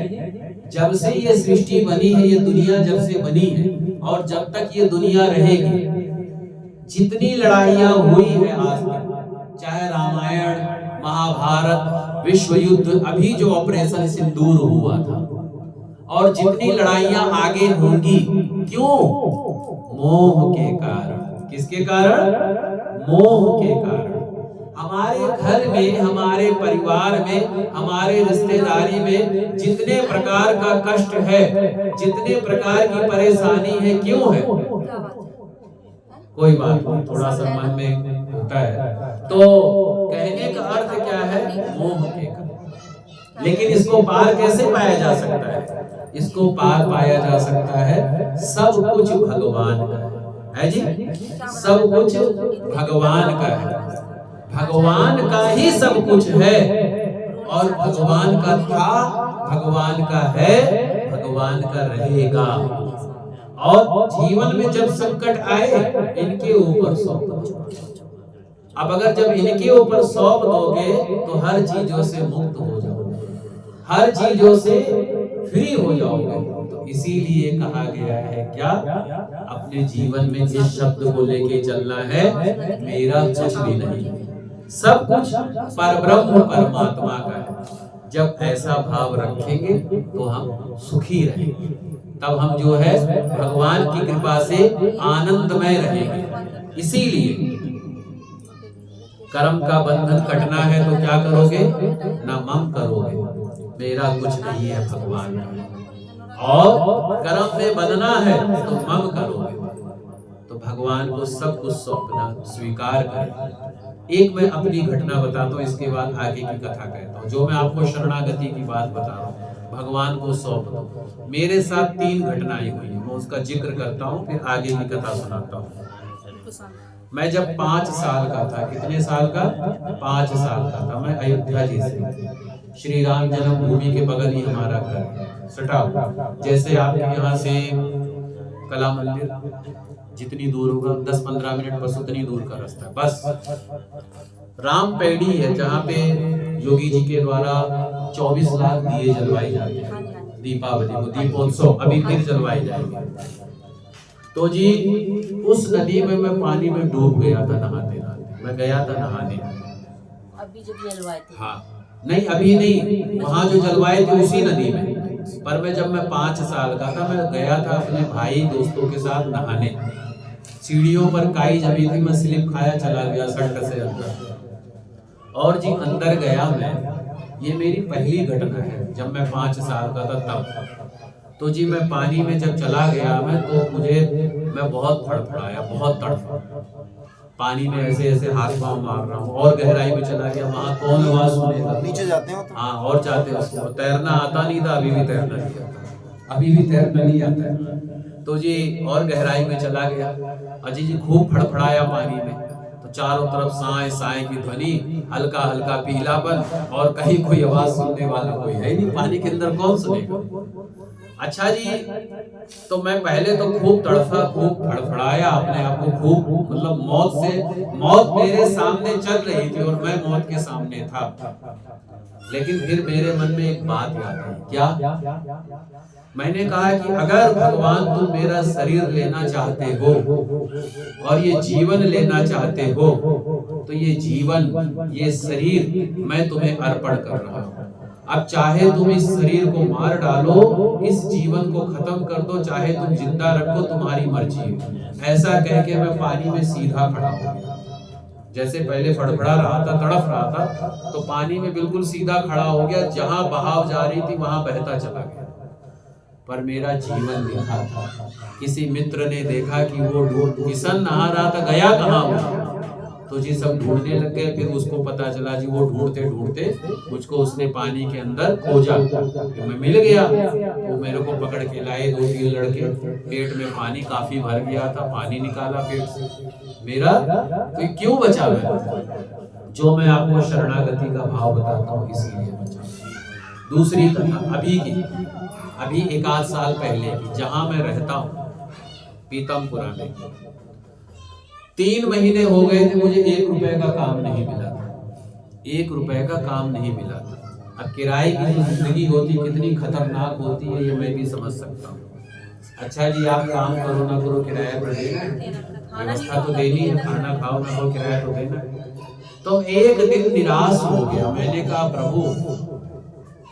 जब से ये सृष्टि बनी है, ये दुनिया जब से बनी है, और जब तक ये दुनिया रहेगी, जितनी लड़ाइयां हुई है आज तक, चाहे रामायण, महाभारत, विश्व युद्ध, अभी जो ऑपरेशन सिंदूर हुआ था, और जितनी लड़ाइयां आगे होंगी, क्यों? मोह के कारण। किसके कारण? मोह के कारण। हमारे घर में, हमारे परिवार में, हमारे रिश्तेदारी में जितने प्रकार का कष्ट है, जितने प्रकार की परेशानी है, क्यों है? कोई बात नहीं, थोड़ा सा मन में होता है, तो कहने का अर्थ क्या है? मोह के कारण। लेकिन इसको पार कैसे पाया जा सकता है? इसको पार पाया जा सकता है, सब कुछ भगवान का है जी, सब कुछ भगवान का है, भगवान का ही सब कुछ है, और भगवान का था, भगवान का है, भगवान का रहेगा। और जीवन में जब संकट आए, इनके ऊपर सौंप दो। अब अगर जब इनके ऊपर सौंप दोगे, तो हर चीजों से मुक्त हो जाओगे, हर चीजों से फ्री हो जाओगे। तो इसीलिए कहा गया है क्या? अपने जीवन में इस शब्द को लेके चलना है, मेरा कुछ भी नहीं, सब कुछ परब्रह्म परमात्मा का है। जब ऐसा भाव रखेंगे तो हम सुखी रहेंगे, तब हम जो है भगवान की कृपा से आनंदमय रहेंगे। इसीलिए कर्म का बंधन कटना है तो क्या करोगे? ना मम करोगे, मेरा कुछ नहीं है भगवान का। और कर्म में बंधना है तो मम करोगे, तो भगवान को सब कुछ सौंपना, स्वीकार करें। एक मैं अपनी घटना बताता हूँ, इसके बाद आगे की कथा कहता हूँ। जो मैं आपको शरणागति की बात बता रहा हूँ, भगवान को सौंप दो। मेरे साथ 3 घटनाएं हुई हैं, मैं उसका जिक्र करता हूँ, फिर आगे की कथा सुनाता हूँ। मैं जब 5 साल का था, कितने साल का? 5 साल का था। मैं अयोध्या जी से, श्री राम जन्मभूमि के बगल ही हमारा घर सटाव। जैसे आपके यहाँ से कला मंदिर जितनी दूर होगा, 10-15 मिनट बस उतनी दूर का रास्ता है। बस राम पैड़ी है, जहाँ पे योगी जी के द्वारा 24 लाख दिए जलवाए जाते हैं दीपावली को, दीपोत्सव अभी फिर जलवाए जाएंगे। तो जी उस नदी में मैं पानी में डूब गया था नहाते नहाते। मैं गया था नहाने, अभी जब जलवाए थे? हाँ, नहीं अभी नहीं, वहाँ जो जलवाए थे उसी नदी में। पर मैं जब मैं 5 साल का था, मैं गया था अपने भाई दोस्तों के साथ नहाने। सीढ़ियों पर काई जमी थी, मैं स्लिप खाया चला गया सड़क से अंदर। और जी अंदर गया मैं, ये मेरी पहली घटना है जब मैं 5 साल का था तब। तो जी मैं पानी में जब चला गया मैं बहुत फड़फड़ाया, बहुत तड़फा। पानी में ऐसे ऐसे हाथ पांव मार रहा हूँ और गहराई में चला गया, वहां कौन आवाज सुनेगा। नीचे जाते हो तो हाँ, और जाते उसको तैरना आता नहीं था, अभी भी तैरना नहीं आता, अभी भी तैरना नहीं आता है। तो जी और गहराई में चला गया, अजी जी खूब फड़फड़ाया पानी में, तो चारों तरफ साए साए की ध्वनि, हल्का हल्का पीलापन, और कहीं कोई आवाज सुनने वाला कोई है नहीं, पानी के अंदर कौन सुनेगा। अच्छा जी, तो मैं पहले तो खूब तड़फा, खूब फड़फड़ाया अपने आप को, खूब मतलब मौत मेरे सामने चल रही थी और मैं मौत के सामने था। लेकिन फिर मेरे मन में एक बात याद आई। क्या? मैंने कहा कि अगर भगवान तुम मेरा शरीर लेना चाहते हो और ये जीवन लेना चाहते हो, तो ये जीवन, ये शरीर मैं तुम्हें अर्पण कर रहा हूँ। अब चाहे तुम इस शरीर को मार डालो, इस जीवन को खत्म कर दो, चाहे तुम जिंदा रखो, तुम्हारी मर्जी है। ऐसा कह के मैं पानी में सीधा खड़ा हो गया। जैसे पहले फड़फड़ा रहा था, तड़फ रहा था, तो पानी में बिल्कुल सीधा खड़ा हो गया, जहां बहाव जा रही थी वहां बहता चला गया। पर मेरा जीवन लिखा था। किसी मित्र ने देखा कि वो किशन नहा रहा था, गया कहाँ वो, तो जी सब ढूंढने लग गए। फिर उसको पता चला जी, वो ढूंढते ढूंढते मुझको उसने पानी के अंदर खोजा, मैं मिल गया। वो मेरे को पकड़ के लाए 2-3 लड़के, पेट में पानी काफी भर गया था, पानी निकाला पेट से मेरा। तो क्यों बचा मैं? जो मैं आपको शरणागति का भाव बताता हूँ इसीलिए बचा। दूसरी कथा अभी 1-8 साल पहले की, जहां मैं रहता हूँ पीतमपुरा में, 3 महीने हो गए थे, मुझे 1 रुपए का काम नहीं मिला था, 1 रुपए का काम नहीं मिला था। अब किराए की जो जिंदगी होती कितनी खतरनाक होती है ये मैं भी समझ सकता हूँ। अच्छा जी, आप काम करो ना करो किराया तो देना, व्यवस्था तो देनी है, खाना खाओ ना खाओ किराया तो देना। तो एक दिन निराश हो गया, मैंने कहा प्रभु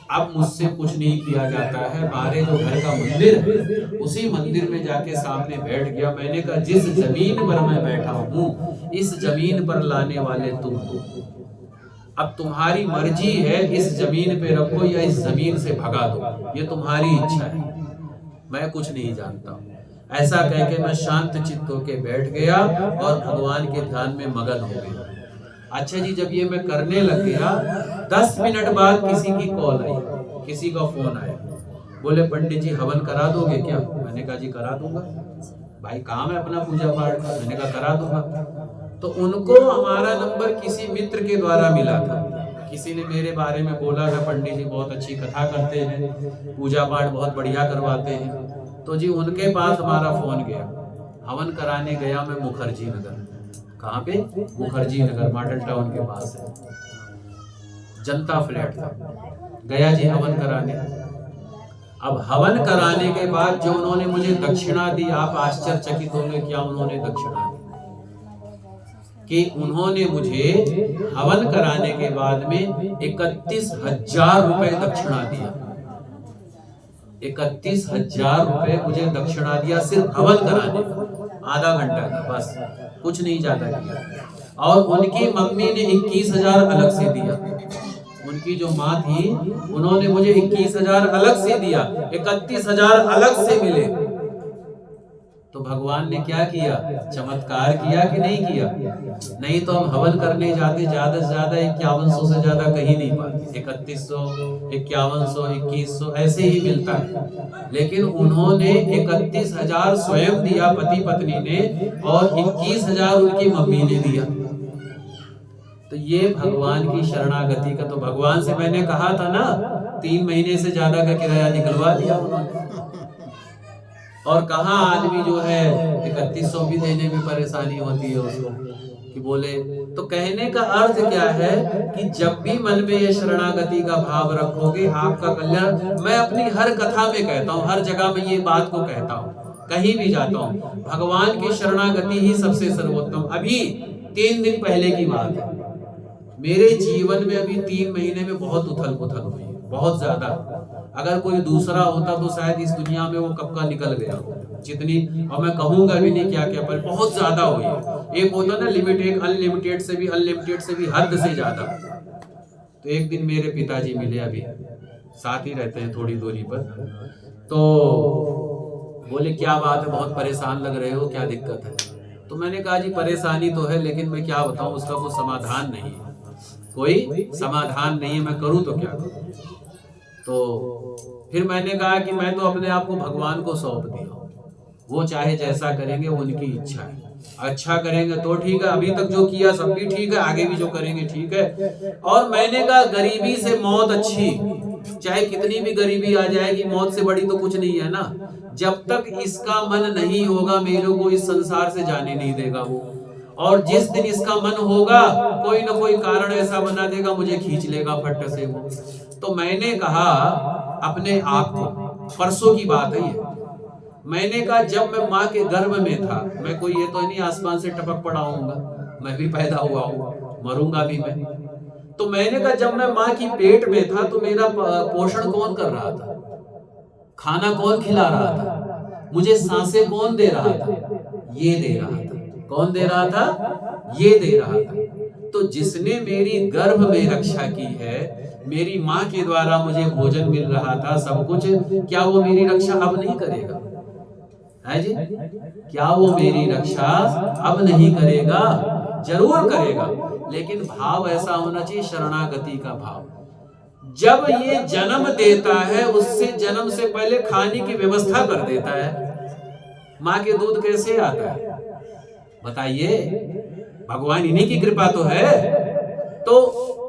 अब मुझसे कुछ नहीं किया जाता है। हमारे जो घर का मंदिर है, उसी मंदिर में जाके सामने बैठ गया। मैंने कहा जिस जमीन पर मैं बैठा हूँ, इस जमीन पर लाने वाले तुम हो। अब तुम्हारी मर्जी है, इस जमीन पे रखो या इस जमीन से भगा दो, ये तुम्हारी इच्छा है, मैं कुछ नहीं जानता हूँ। ऐसा कह के मैं शांत चित्त होके बैठ गया और भगवान के ध्यान में मगन हो गया। अच्छा जी, जब ये मैं करने लग गया, 10 मिनट बाद किसी की कॉल आई, किसी का फोन आया, बोले पंडित जी हवन करा दोगे क्या? मैंने कहा जी करा दूंगा, भाई काम है अपना पूजा पाठ का। मैंने कहा करा दूंगा। तो उनको हमारा नंबर किसी मित्र के द्वारा मिला था, किसी ने मेरे बारे में बोला था पंडित जी बहुत अच्छी कथा करते हैं, पूजा पाठ बहुत बढ़िया करवाते हैं। तो जी उनके पास हमारा फोन गया। हवन कराने गया मैं मुखर्जी नगर। कहाँ पे? मुखर्जी नगर, मॉडल टाउन के पास है, जनता फ्लैट था। गया जी हवन कराने। अब हवन कराने के बाद जो उन्होंने मुझे दक्षिणा दी, आप आश्चर्यचकित होंगे क्या उन्होंने दक्षिणा दी। कि उन्होंने मुझे हवन कराने के बाद में 31,000 रुपए दक्षिणा दिया। 31,000 रुपए मुझे दक्षिणा दिया सिर्फ हवन कराने का, आधा घंटा का, बस कुछ नहीं ज्यादा किया। और उनकी मम्मी ने 21,000 अलग से दिया। उनकी जो माँ थी उन्होंने मुझे 21,000 अलग से दिया, 31,000 अलग से मिले। तो भगवान ने क्या किया? चमत्कार किया कि नहीं किया? नहीं तो हम हवन करने जाते ज्यादा से ज्यादा 5100 से ज्यादा कहीं नहीं पाते, 3100, 5100, 2100 ऐसे ही मिलता है। लेकिन उन्होंने 31,000 स्वयं दिया पति पत्नी ने, और 21,000 उनकी मम्मी ने दिया। तो ये भगवान की शरणागति का। तो भगवान से मैंने कहा था ना, 3 महीने से ज्यादा का किराया निकलवा दिया उन्होंने। और कहाँ आदमी जो है 3100 भी देने में परेशानी होती है उसको, कि बोले। तो कहने का अर्थ क्या है कि जब भी मन में ये शरणागति का भाव रखोगे आपका कल्याण। मैं अपनी हर कथा में कहता हूँ, हर जगह में ये बात को कहता हूँ, कहीं भी जाता हूँ, भगवान की शरणागति ही सबसे सर्वोत्तम। अभी 3 दिन पहले की बात है, मेरे जीवन में अभी 3 महीने में बहुत उथल पुथल हुई, बहुत ज्यादा। अगर कोई दूसरा होता तो शायद इस दुनिया में वो कब का निकल गया जितनी, और मैं कहूंगा भी नहीं क्या क्या, पर बहुत ज्यादा हुई है। एक होता ना लिमिट, एक अनलिमिटेड से भी हद से ज्यादा। तो एक दिन मेरे पिताजी मिले, अभी साथ ही रहते हैं थोड़ी दूरी पर। तो बोले क्या बात है, बहुत परेशान लग रहे हो, क्या दिक्कत है? तो मैंने कहा जी परेशानी तो है, लेकिन मैं क्या बताऊं, उसका कोई समाधान नहीं है, कोई समाधान नहीं है, मैं करूं तो क्या करूं? तो फिर मैंने कहा कि मैं तो अपने आप को भगवान को सौंप दिया, वो चाहे जैसा करेंगे, वो उनकी इच्छा है, अच्छा करेंगे तो ठीक है, अभी तक जो किया सब भी ठीक है, आगे भी जो करेंगे ठीक है। और मैंने कहा गरीबी से मौत अच्छी, चाहे कितनी भी गरीबी आ जाएगी, मौत से बड़ी तो कुछ नहीं है ना। जब तक इसका मन नहीं होगा, मेरे को इस संसार से जाने नहीं देगा वो, और जिस दिन इसका मन होगा, कोई ना कोई कारण ऐसा बना देगा, मुझे खींच लेगा फट से वो। तो मैंने कहा अपने आप को, परसों की बात है ये, मैंने कहा जब मैं माँ के गर्भ में था, मैं कोई ये तो नहीं आसमान से टपक पड़ा हूँगा, मैं भी पैदा हुआ हूँ, मरूंगा भी मैं। तो मैंने कहा जब मैं माँ की पेट में था तो मेरा पोषण कौन कर रहा था, खाना कौन खिला रहा था, मुझे सांसें कौन दे रहा था, ये दे रहा था। कौन दे रहा था? ये दे रहा था। तो जिसने मेरी गर्भ में रक्षा की है, मेरी माँ के द्वारा मुझे भोजन मिल रहा था, सब कुछ, क्या वो मेरी रक्षा अब नहीं करेगा? है जी, क्या वो मेरी रक्षा अब नहीं करेगा? जरूर करेगा, लेकिन भाव ऐसा होना चाहिए, शरणागति का भाव। जब ये जन्म देता है, उससे जन्म से पहले खाने की व्यवस्था कर देता है। माँ के दूध कैसे आता है बताइए? भगवान इन्हीं की कृपा तो है। तो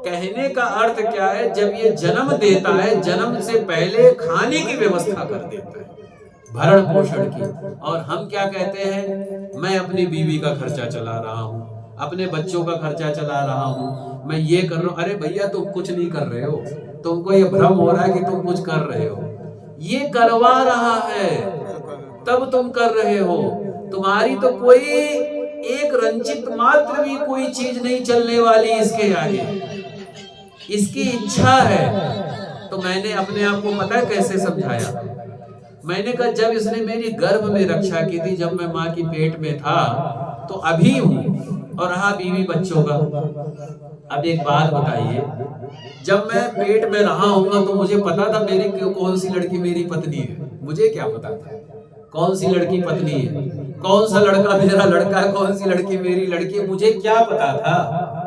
कहने का अर्थ क्या है, जब ये जन्म देता है, जन्म से पहले खाने की व्यवस्था कर देता है, भरण पोषण की। और हम क्या कहते हैं, मैं अपनी बीवी का खर्चा चला रहा हूँ, अपने बच्चों का खर्चा चला रहा हूँ, मैं ये कर रहा हूँ। अरे भैया तुम कुछ नहीं कर रहे हो, तुमको ये भ्रम हो रहा है कि तुम कुछ कर रहे हो, ये करवा रहा है तब तुम कर रहे हो। तुम्हारी तो कोई एक रंजित मात्र भी कोई चीज नहीं चलने वाली इसके आगे, इसकी इच्छा है। तो मैंने अपने आप को पता है कैसे समझाया, मैंने कहा जब इसने मेरी गर्भ में रक्षा की थी, जब मैं माँ की पेट में था, तो अभी हूँ, और रहा बीवी बच्चों का। अब एक बात बताइए, जब मैं पेट में रहा हूँ तो मुझे पता था मेरी कौन सी लड़की मेरी पत्नी है? मुझे क्या पता था कौन सी लड़की पत्नी है, कौन सा लड़का मेरा लड़का है, कौन सी लड़की मेरी लड़की है, मुझे क्या पता था?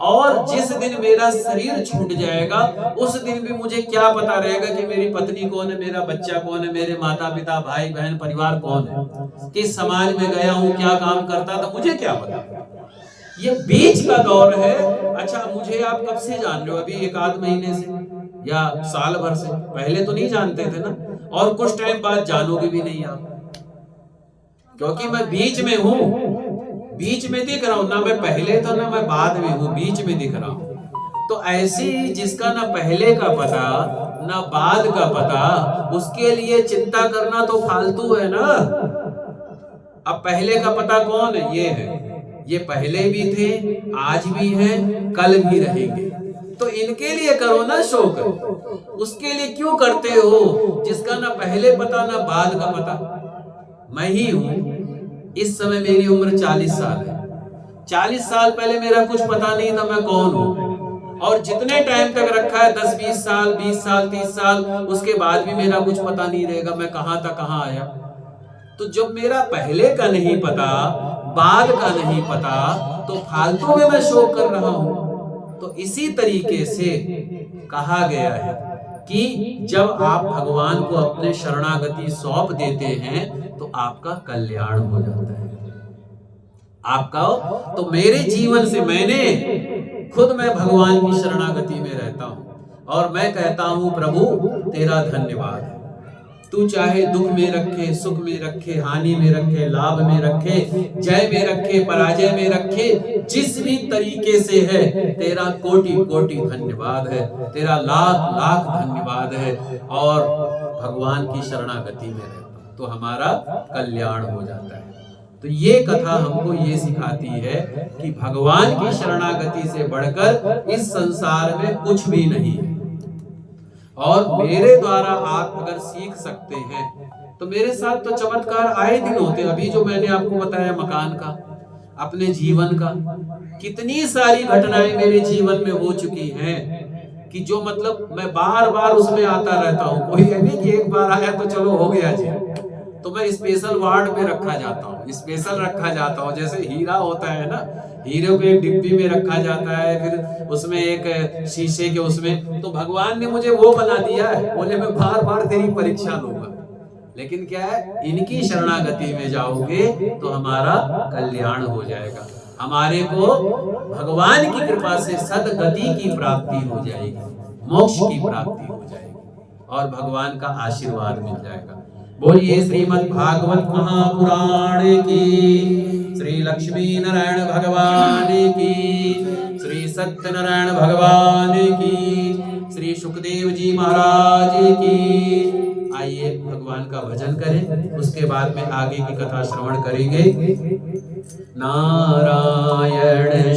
और जिस दिन मेरा शरीर छूट जाएगा, उस दिन भी मुझे क्या पता रहेगा कि मेरी पत्नी कौन है, मेरा बच्चा कौन है, मेरे माता पिता भाई बहन परिवार कौन है, किस समाज में गया हूँ, क्या काम करता था, मुझे क्या पता? ये बीच का दौर है। अच्छा, मुझे आप कब से जान रहे हो? अभी एक आध महीने से या साल भर से? पहले तो नहीं जानते थे ना, और कुछ टाइम बाद जानोगे भी नहीं आप, क्योंकि मैं बीच में हूँ, बीच में दिख रहा हूं ना, मैं पहले था ना मैं बाद में हूं, बीच में दिख रहा हूं। तो ऐसी जिसका ना पहले का पता ना बाद का पता, उसके लिए चिंता करना तो फालतू है ना। अब पहले का पता कौन है? ये है, ये पहले भी थे, आज भी हैं, कल भी रहेंगे। तो इनके लिए करो ना शोक, उसके लिए क्यों करते हो जिसका ना पहले पता ना बाद का पता? मैं ही हूं। इस समय मेरी उम्र 40 साल है। 40 साल पहले मेरा कुछ पता नहीं था मैं कौन हूं, और जितने टाइम तक रखा है 10-20 साल 20 साल 30 साल, उसके बाद भी मेरा कुछ पता नहीं रहेगा मैं कहां था कहां आया। तो जब मेरा पहले का नहीं पता, बाद का नहीं पता, तो फालतू में मैं शोक कर रहा हूं। तो इसी तरीके से कहा गया है कि जब आप भगवान को अपने शरणागति सौंप देते हैं तो आपका कल्याण हो जाता है आपका। तो मेरे जीवन से मैंने खुद मैं भगवान की शरणागति में रहता हूं, और मैं कहता हूं प्रभु तेरा धन्यवाद। तू चाहे दुख में रखे, सुख में रखे, हानि में रखे, लाभ में रखे, जय में रखे, पराजय में रखे, जिस भी तरीके से है, तेरा कोटि कोटि धन्यवाद है, तेरा लाख लाख धन्यवाद है। और भगवान की शरणागति में रहता तो हमारा कल्याण हो जाता है। तो ये कथा हमको ये सिखाती है कि भगवान की शरणागति से बढ़कर इस संसार में कुछ भी नहीं है। और मेरे द्वारा आप अगर सीख सकते हैं तो मेरे साथ तो चमत्कार आए दिन होते। अभी जो मैंने आपको बताया मकान का, अपने जीवन का, कितनी सारी घटनाएं मेरे जीवन में हो चुकी हैं। कि जो मतलब मैं बार बार उसमें आता रहता हूँ। कोई है नहीं कि एक बार आया तो चलो हो गया जी, तो मैं स्पेशल वार्ड में रखा जाता हूँ, स्पेशल रखा जाता हूँ। जैसे हीरा होता है ना, हीरे को एक डिब्बी में रखा जाता है, फिर उसमें एक शीशे के उसमें, तो भगवान ने मुझे वो बना दिया है। बोले मैं बार बार तेरी परीक्षा लूंगा, लेकिन क्या है, इनकी शरणागति में जाओगे तो हमारा कल्याण हो जाएगा, हमारे को भगवान की कृपा से सदगति की प्राप्ति हो जाएगी, मोक्ष की प्राप्ति हो जाएगी और भगवान का आशीर्वाद मिल जाएगा। बोलिए श्रीमद् भागवत महापुराण की, श्री लक्ष्मी नारायण भगवान की, श्री सत्यनारायण भगवान की, श्री सुखदेव जी महाराज की। आइए भगवान का भजन करें, उसके बाद में आगे की कथा श्रवण करेंगे। नारायण